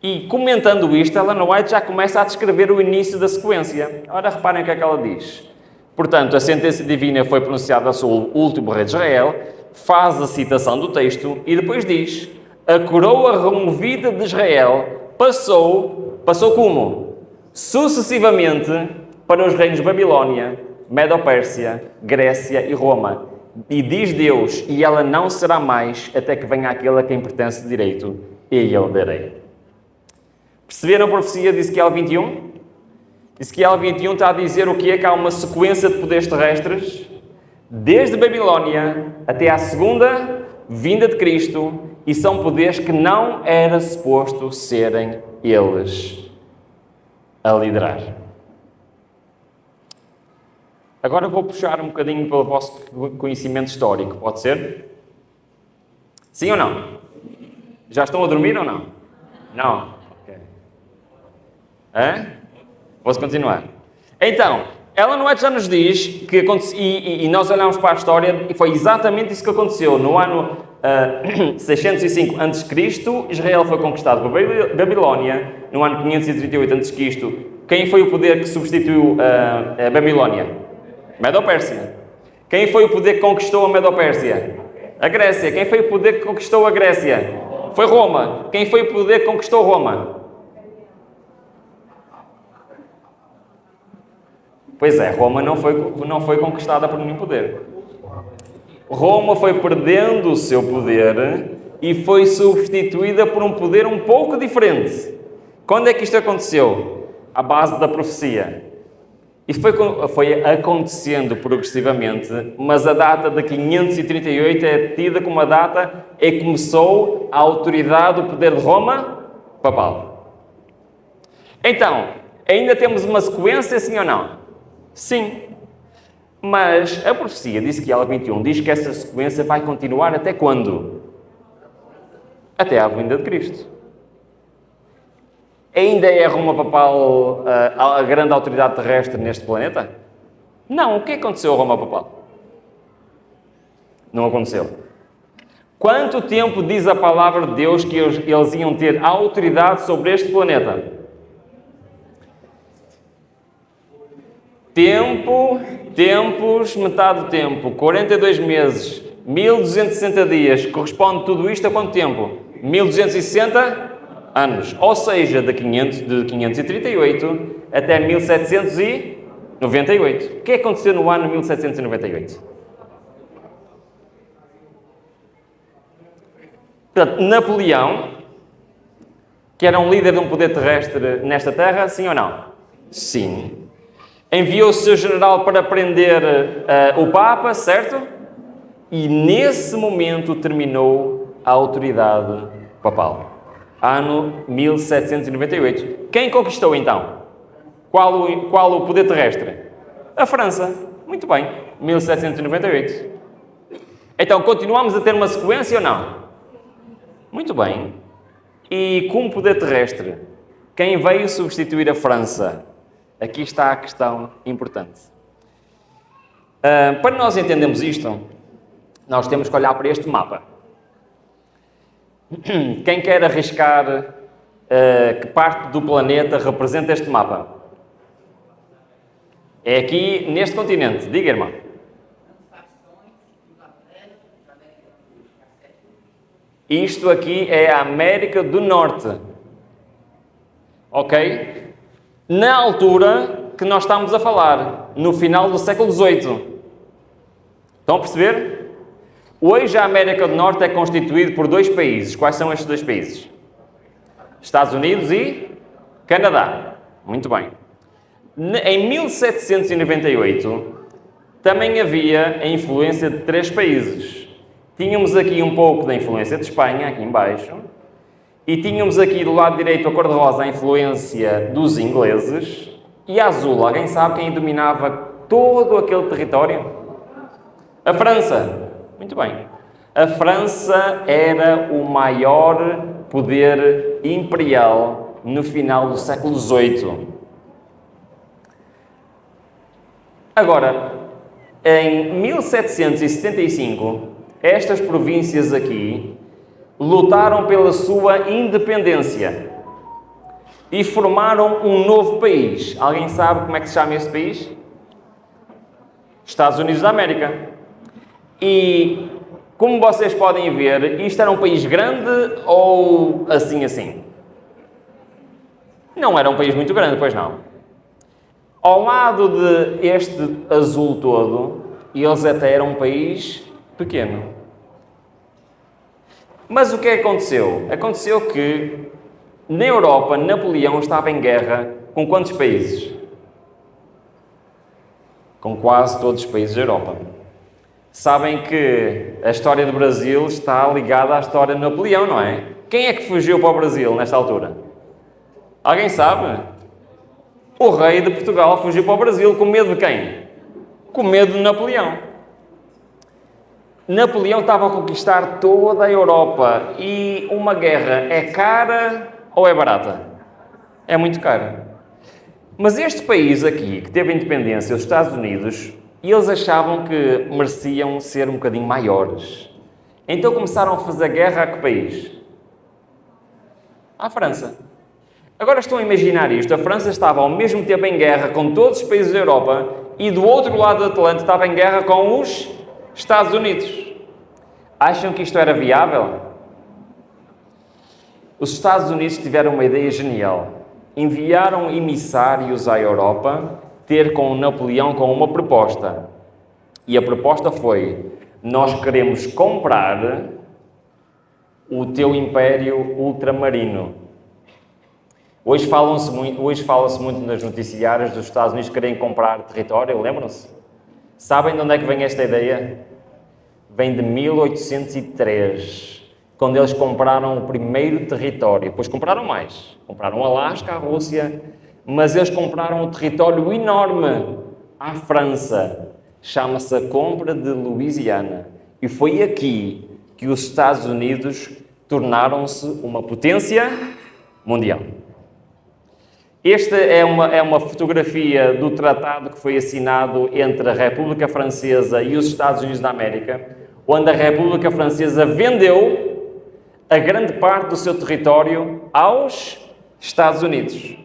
E comentando isto, Ellen White já começa a descrever o início da sequência. Ora, reparem o que é que ela diz. Portanto, a sentença divina foi pronunciada sobre o último rei de Israel, faz a citação do texto e depois diz: a coroa removida de Israel passou como? Sucessivamente para os reinos de Babilônia, Medo-Pérsia, Grécia e Roma. E diz Deus, e ela não será mais até que venha aquele a quem pertence de direito, e eu darei. Perceberam a profecia de Ezequiel 21? Ezequiel 21 está a dizer o que é que há uma sequência de poderes terrestres, desde Babilônia até à segunda vinda de Cristo, e são poderes que não era suposto serem eles a liderar. Agora vou puxar um bocadinho pelo vosso conhecimento histórico, pode ser? Sim ou não? Já estão a dormir ou não? Não? Ok. Posso continuar? Então, Ellen White já nos diz que e nós olhamos para a história e foi exatamente isso que aconteceu. No ano 605 a.C., Israel foi conquistado por Babilônia. No ano 538 a.C., quem foi o poder que substituiu a Babilônia? Medo-Pérsia. Quem foi o poder que conquistou a Medo-Pérsia? A Grécia. Quem foi o poder que conquistou a Grécia? Foi Roma. Quem foi o poder que conquistou Roma? Pois é, Roma não foi conquistada por nenhum poder. Roma foi perdendo o seu poder e foi substituída por um poder um pouco diferente. Quando é que isto aconteceu? À base da profecia. Isso foi acontecendo progressivamente, mas a data de 538 é tida como a data em que começou a autoridade do poder de Roma papal. Então, ainda temos uma sequência, sim ou não? Sim. Mas a profecia de Ezequiel 21 diz que essa sequência vai continuar até quando? Até à vinda de Cristo. Ainda é Roma papal a grande autoridade terrestre neste planeta? Não. O que aconteceu a Roma papal? Não aconteceu. Quanto tempo diz a palavra de Deus que eles iam ter autoridade sobre este planeta? Tempos, metade do tempo, 42 meses, 1260 dias, corresponde tudo isto a quanto tempo? 1260 anos, ou seja, de 538 até 1798. O que aconteceu no ano 1798? Portanto, Napoleão, que era um líder de um poder terrestre nesta terra, sim ou não? Sim. Enviou o seu general para prender o Papa, certo? E nesse momento terminou a autoridade papal. Ano 1798. Quem conquistou então? Qual o poder terrestre? A França. Muito bem. 1798. Então, continuamos a ter uma sequência ou não? Muito bem. E como poder terrestre, quem veio substituir a França? Aqui está a questão importante. Para nós entendermos isto, nós temos que olhar para este mapa. Quem quer arriscar que parte do planeta representa este mapa? É aqui neste continente. Diga, irmão. Isto aqui é a América do Norte. Ok? Na altura que nós estamos a falar, no final do século XVIII. Estão a perceber? Hoje a América do Norte é constituída por dois países. Quais são estes dois países? Estados Unidos e Canadá. Muito bem. Em 1798, também havia a influência de três países. Tínhamos aqui um pouco da influência de Espanha, aqui em baixo. E tínhamos aqui do lado direito a cor-de-rosa a influência dos ingleses. E a azul, alguém sabe quem dominava todo aquele território? A França. Muito bem. A França era o maior poder imperial no final do século XVIII. Agora, em 1775, estas províncias aqui lutaram pela sua independência e formaram um novo país. Alguém sabe como é que se chama esse país? Estados Unidos da América. E, como vocês podem ver, isto era um país grande ou assim? Não era um país muito grande, pois não. Ao lado de este azul todo, eles até eram um país pequeno. Mas o que aconteceu? Aconteceu que, na Europa, Napoleão estava em guerra com quantos países? Com quase todos os países da Europa. Sabem que a história do Brasil está ligada à história de Napoleão, não é? Quem é que fugiu para o Brasil nesta altura? Alguém sabe? O rei de Portugal fugiu para o Brasil com medo de quem? Com medo de Napoleão. Napoleão estava a conquistar toda a Europa e uma guerra é cara ou é barata? É muito cara. Mas este país aqui, que teve independência, os Estados Unidos, eles achavam que mereciam ser um bocadinho maiores. Então começaram a fazer guerra a que país? À França. Agora estão a imaginar isto. A França estava ao mesmo tempo em guerra com todos os países da Europa e do outro lado do Atlântico estava em guerra com os Estados Unidos. Acham que isto era viável? Os Estados Unidos tiveram uma ideia genial. Enviaram emissários à Europa ter com Napoleão com uma proposta. E a proposta foi: nós queremos comprar o teu império ultramarino. Hoje fala-se muito nas noticiárias dos Estados Unidos querem comprar território, lembram-se? Sabem de onde é que vem esta ideia? Vem de 1803, quando eles compraram o primeiro território. Depois compraram mais. Compraram Alasca, a Rússia, mas eles compraram um território enorme à França. Chama-se a Compra de Louisiana. E foi aqui que os Estados Unidos tornaram-se uma potência mundial. Esta é uma fotografia do tratado que foi assinado entre a República Francesa e os Estados Unidos da América, onde a República Francesa vendeu a grande parte do seu território aos Estados Unidos.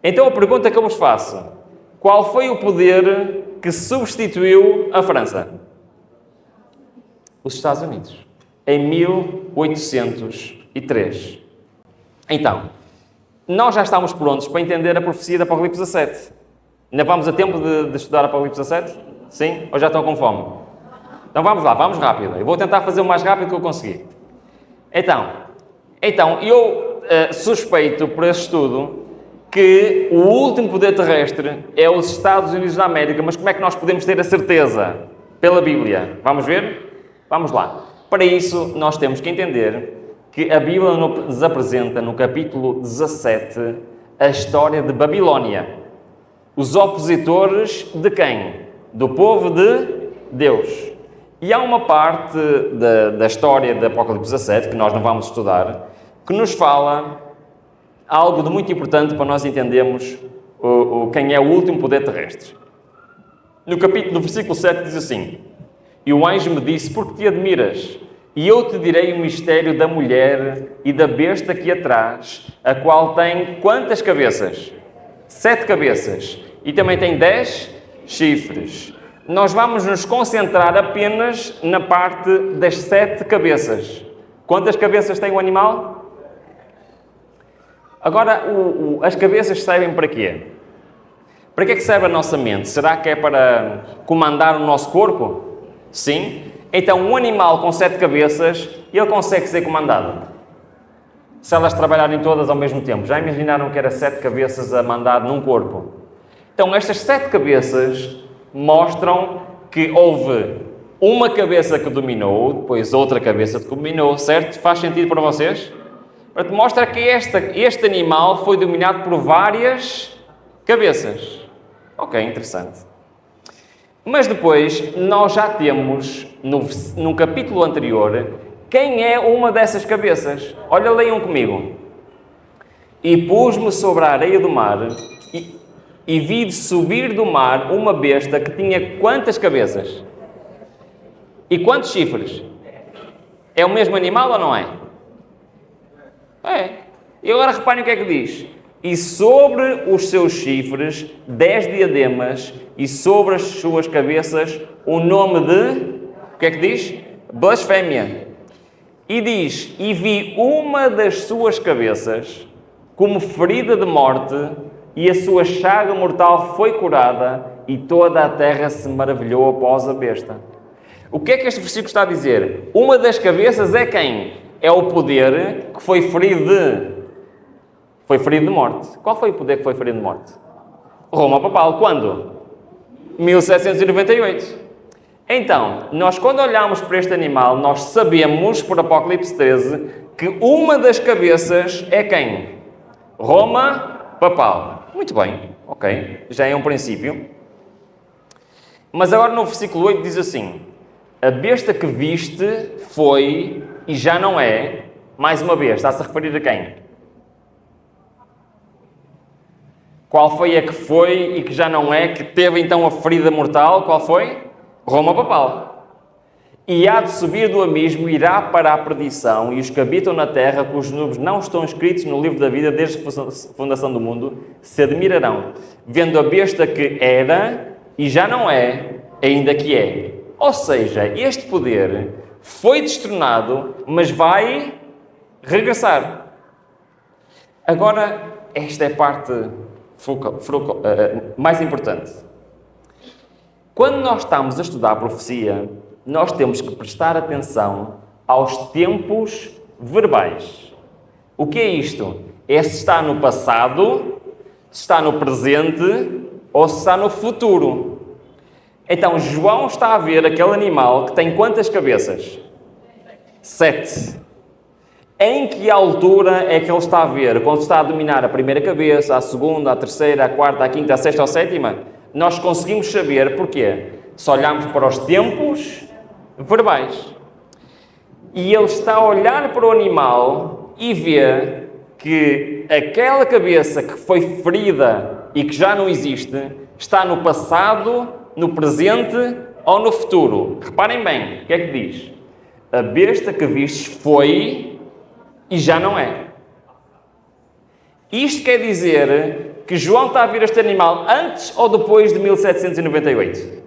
Então a pergunta que eu vos faço: qual foi o poder que substituiu a França? Os Estados Unidos, em 1803. Então, nós já estamos prontos para entender a profecia de Apocalipse 17. Ainda vamos a tempo de estudar Apocalipse 17? Sim? Ou já estão com fome? Então vamos lá, vamos rápido. Eu vou tentar fazer o mais rápido que eu conseguir. Então eu suspeito por este estudo que o último poder terrestre é os Estados Unidos da América, mas como é que nós podemos ter a certeza? Pela Bíblia. Vamos ver? Vamos lá. Para isso, nós temos que entender que a Bíblia nos apresenta, no capítulo 17, a história de Babilônia. Os opositores de quem? Do povo de Deus. E há uma parte da história de Apocalipse 17, que nós não vamos estudar, que nos fala algo de muito importante para nós entendermos quem é o último poder terrestre. No versículo 7 diz assim: E o anjo me disse, por que te admiras? E eu te direi o mistério da mulher e da besta que a traz, a qual tem quantas cabeças? 7 cabeças. E também tem 10 chifres. Nós vamos nos concentrar apenas na parte das 7 cabeças. Quantas cabeças tem o animal? Agora, as cabeças servem para quê? Para que é que serve a nossa mente? Será que é para comandar o nosso corpo? Sim. Então, um animal com 7 cabeças, ele consegue ser comandado. Se elas trabalharem todas ao mesmo tempo. Já imaginaram que era 7 cabeças a mandar num corpo? Então, estas 7 cabeças mostram que houve uma cabeça que dominou, depois outra cabeça que dominou, certo? Faz sentido para vocês? Mostra que este animal foi dominado por várias cabeças. Ok, interessante. Mas depois, nós já temos, num capítulo anterior, quem é uma dessas cabeças. Olha, leiam comigo. E pus-me sobre a areia do mar e vi subir do mar uma besta que tinha quantas cabeças? E quantos chifres? É o mesmo animal ou não é? É. E agora reparem o que é que diz. E sobre os seus chifres 10 diademas, e sobre as suas cabeças o nome de... O que é que diz? Blasfémia. E diz, e vi uma das suas cabeças como ferida de morte, e a sua chaga mortal foi curada, e toda a terra se maravilhou após a besta. O que é que este versículo está a dizer? Uma das cabeças é quem? É o poder que foi ferido de morte. Qual foi o poder que foi ferido de morte? Roma Papal. Quando? 1798. Então, nós quando olhamos para este animal, nós sabemos, por Apocalipse 13, que uma das cabeças é quem? Roma Papal. Muito bem, ok. Já é um princípio. Mas agora no versículo 8 diz assim: a besta que viste foi, e já não é, mais uma vez, está-se a referir a quem? Qual foi a que foi e que já não é, que teve então a ferida mortal? Qual foi? Roma Papal. E há de subir do abismo, irá para a perdição, e os que habitam na terra, cujos nomes não estão escritos no livro da vida desde a fundação do mundo, se admirarão, vendo a besta que era e já não é, ainda que é. Ou seja, este poder foi destronado, mas vai regressar. Agora, esta é a parte mais importante. Quando nós estamos a estudar a profecia, nós temos que prestar atenção aos tempos verbais. O que é isto? é se está no passado, se está no presente ou se está no futuro. Então, João está a ver aquele animal que tem quantas cabeças? 7. Em que altura é que ele está a ver? Quando está a dominar a primeira cabeça, a segunda, a terceira, a quarta, a quinta, a sexta ou a sétima? Nós conseguimos saber porquê? Se olharmos para os tempos verbais. E ele está a olhar para o animal e vê que aquela cabeça que foi ferida e que já não existe, está no passado, no presente ou no futuro. Reparem bem, o que é que diz? A besta que vistes foi e já não é. Isto quer dizer que João está a ver este animal antes ou depois de 1798?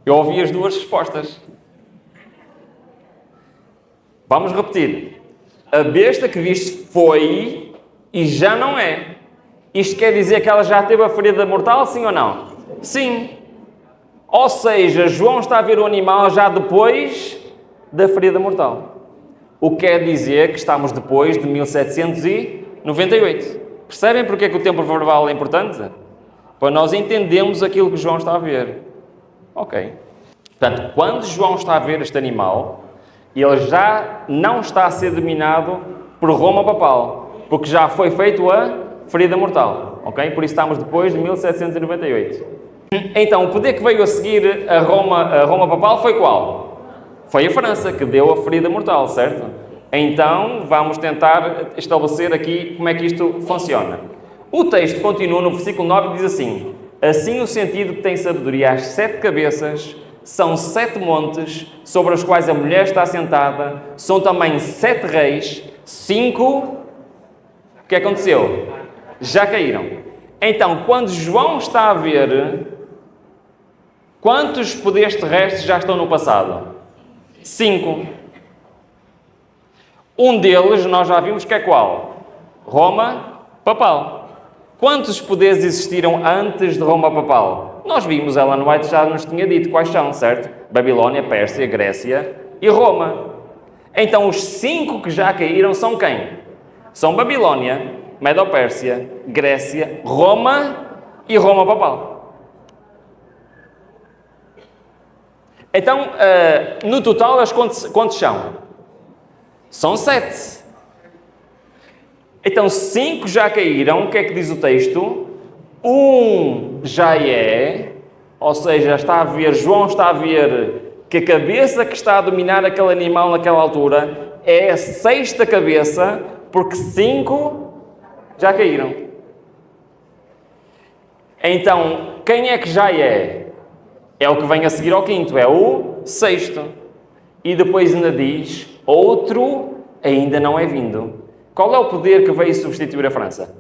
Eu ouvi as duas respostas. Vamos repetir. A besta que viste foi e já não é. Isto quer dizer que ela já teve a ferida mortal, sim ou não? Sim. Ou seja, João está a ver o animal já depois da ferida mortal. O que quer dizer que estamos depois de 1798. Percebem porque é que o tempo verbal é importante? Para nós entendermos aquilo que João está a ver. Ok. Portanto, quando João está a ver este animal, ele já não está a ser dominado por Roma papal, porque já foi feito a ferida mortal. Ok? Por isso estamos depois de 1798. Então, o poder que veio a seguir a Roma papal foi qual? Foi a França, que deu a ferida mortal, certo? Então, vamos tentar estabelecer aqui como é que isto funciona. O texto continua no versículo 9 e diz assim: assim o sentido que tem sabedoria às 7 cabeças são 7 montes sobre os quais a mulher está assentada, são também 7 reis, 5... O que aconteceu? Já caíram. Então, quando João está a ver, quantos poderes terrestres já estão no passado? 5. Um deles nós já vimos que é qual? Roma papal. Quantos poderes existiram antes de Roma papal? Nós vimos, Ellen White já nos tinha dito quais são, certo? Babilónia, Pérsia, Grécia e Roma. Então, os 5 que já caíram são quem? São Babilónia, Medo-Pérsia, Grécia, Roma e Roma papal. Então, no total, quantos são? São 7. Então, 5 já caíram. O que é que diz o texto? 1 já é, ou seja, João está a ver que a cabeça que está a dominar aquele animal naquela altura é a 6ª cabeça, porque 5 já caíram. Então, quem é que já é? É o que vem a seguir ao 5º, é o 6º. E depois ainda diz, outro ainda não é vindo. Qual é o poder que veio substituir a França?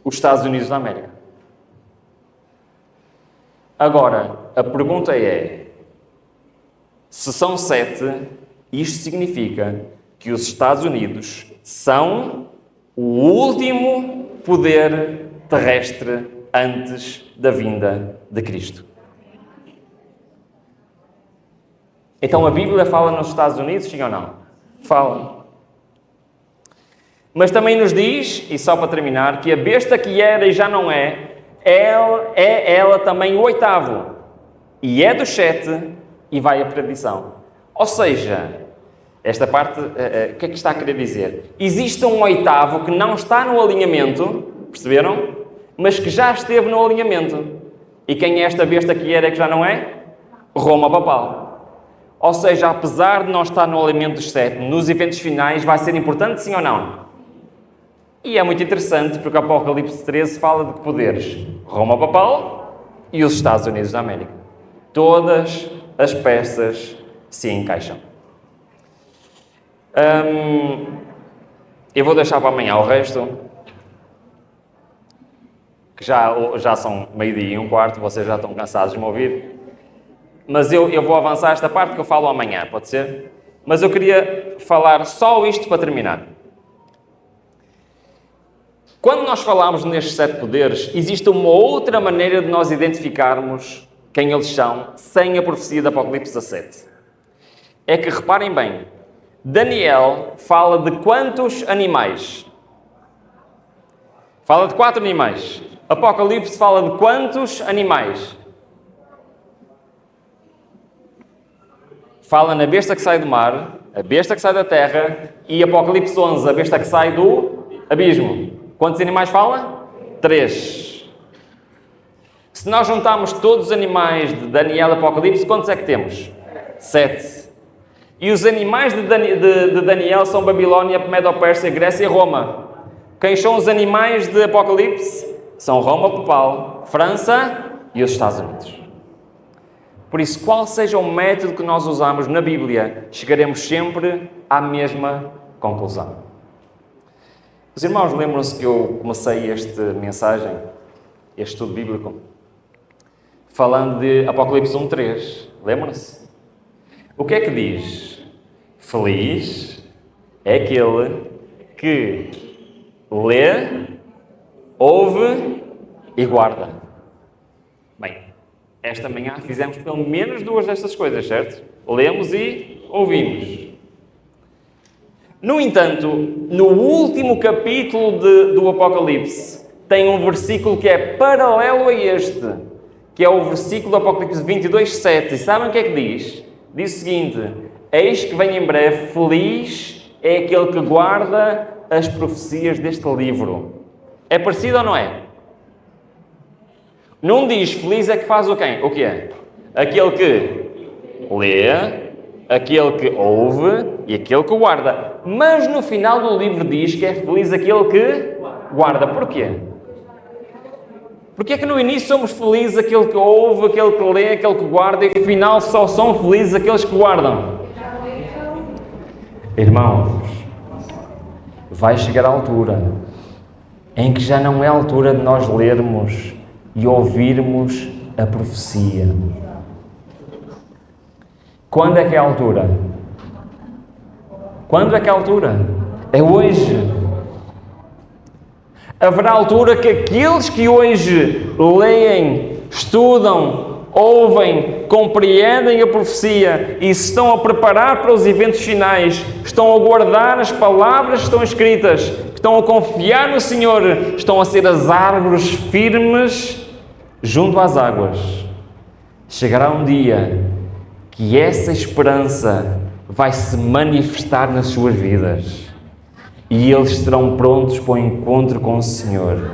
Os Estados Unidos da América. Agora, a pergunta é, se são 7, isto significa que os Estados Unidos são o último poder terrestre antes da vinda de Cristo. Então a Bíblia fala nos Estados Unidos, sim ou não? Fala. Mas também nos diz, e só para terminar, que a besta que era e já não é, ela também o 8º. E é dos 7 e vai à perdição. Ou seja, esta parte, o que é que está a querer dizer? Existe um 8º que não está no alinhamento, perceberam? Mas que já esteve no alinhamento. E quem é esta besta que era e que já não é? Roma papal. Ou seja, apesar de não estar no alinhamento dos 7, nos eventos finais vai ser importante, sim ou não? E é muito interessante porque Apocalipse 13 fala de poderes. Roma papal e os Estados Unidos da América. Todas as peças se encaixam. Eu vou deixar para amanhã o resto, que já são 12:15, vocês já estão cansados de me ouvir. Mas eu vou avançar esta parte que eu falo amanhã, pode ser? Mas eu queria falar só isto para terminar. Quando nós falamos nestes 7 poderes, existe uma outra maneira de nós identificarmos quem eles são, sem a profecia de Apocalipse 17. É que, reparem bem, Daniel fala de quantos animais? Fala de 4 animais. Apocalipse fala de quantos animais? Fala na besta que sai do mar, a besta que sai da terra e Apocalipse 11, a besta que sai do abismo. Quantos animais fala? 3. Se nós juntarmos todos os animais de Daniel e Apocalipse, quantos é que temos? 7. E os animais de Daniel são Babilónia, Medo-Pérsia, Grécia e Roma. Quem são os animais de Apocalipse? São Roma, Portugal, França e os Estados Unidos. Por isso, qual seja o método que nós usamos na Bíblia, chegaremos sempre à mesma conclusão. Os irmãos lembram-se que eu comecei esta mensagem, este estudo bíblico, falando de Apocalipse 1:3. Lembram-se? O que é que diz? Feliz é aquele que lê, ouve e guarda. Bem, esta manhã fizemos pelo menos 2 destas coisas, certo? Lemos e ouvimos. No entanto, no último capítulo do Apocalipse, tem um versículo que é paralelo a este, que é o versículo do Apocalipse 22:7. E sabem o que é que diz? Diz o seguinte: eis que vem em breve, feliz é aquele que guarda as profecias deste livro. É parecido ou não é? Não diz feliz é que faz o quem? O que é? Aquele que lê, aquele que ouve e aquele que guarda. Mas no final do livro diz que é feliz aquele que guarda. Porquê? Porque é que no início somos felizes aquele que ouve, aquele que lê, aquele que guarda, e no final só são felizes aqueles que guardam? Irmãos, vai chegar a altura em que já não é a altura de nós lermos e ouvirmos a profecia. Quando é que é a altura? Quando é que é a altura? É hoje. Haverá altura que aqueles que hoje leem, estudam, ouvem, compreendem a profecia e se estão a preparar para os eventos finais, estão a guardar as palavras que estão escritas, estão a confiar no Senhor, estão a ser as árvores firmes junto às águas. Chegará um dia que essa esperança vai se manifestar nas suas vidas e eles estarão prontos para o encontro com o Senhor.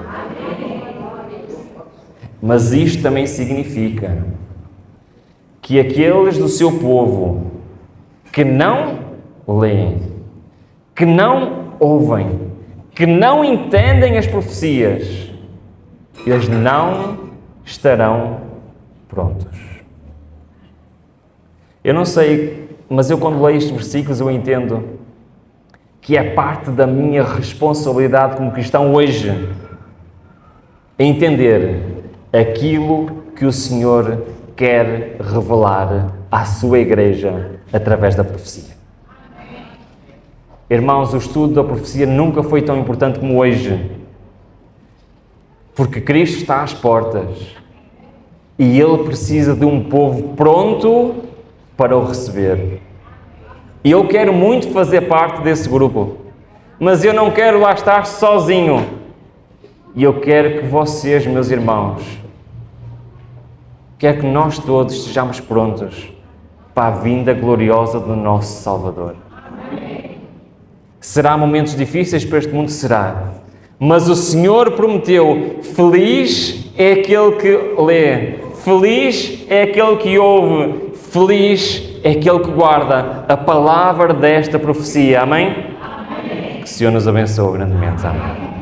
Mas isto também significa que aqueles do seu povo que não leem, que não ouvem, que não entendem as profecias, eles não estarão prontos. Eu não sei, mas eu quando leio estes versículos eu entendo que é parte da minha responsabilidade como cristão hoje entender aquilo que o Senhor quer revelar à sua igreja através da profecia. Irmãos, o estudo da profecia nunca foi tão importante como hoje, porque Cristo está às portas e Ele precisa de um povo pronto para o receber. E eu quero muito fazer parte desse grupo, mas eu não quero lá estar sozinho. E eu quero que vocês, meus irmãos, quero que nós todos estejamos prontos para a vinda gloriosa do nosso Salvador. Será momentos difíceis para este mundo? Será. Mas o Senhor prometeu, feliz é aquele que lê, feliz é aquele que ouve, feliz é aquele que guarda a palavra desta profecia. Amém? Amém. Que o Senhor nos abençoe grandemente. Amém.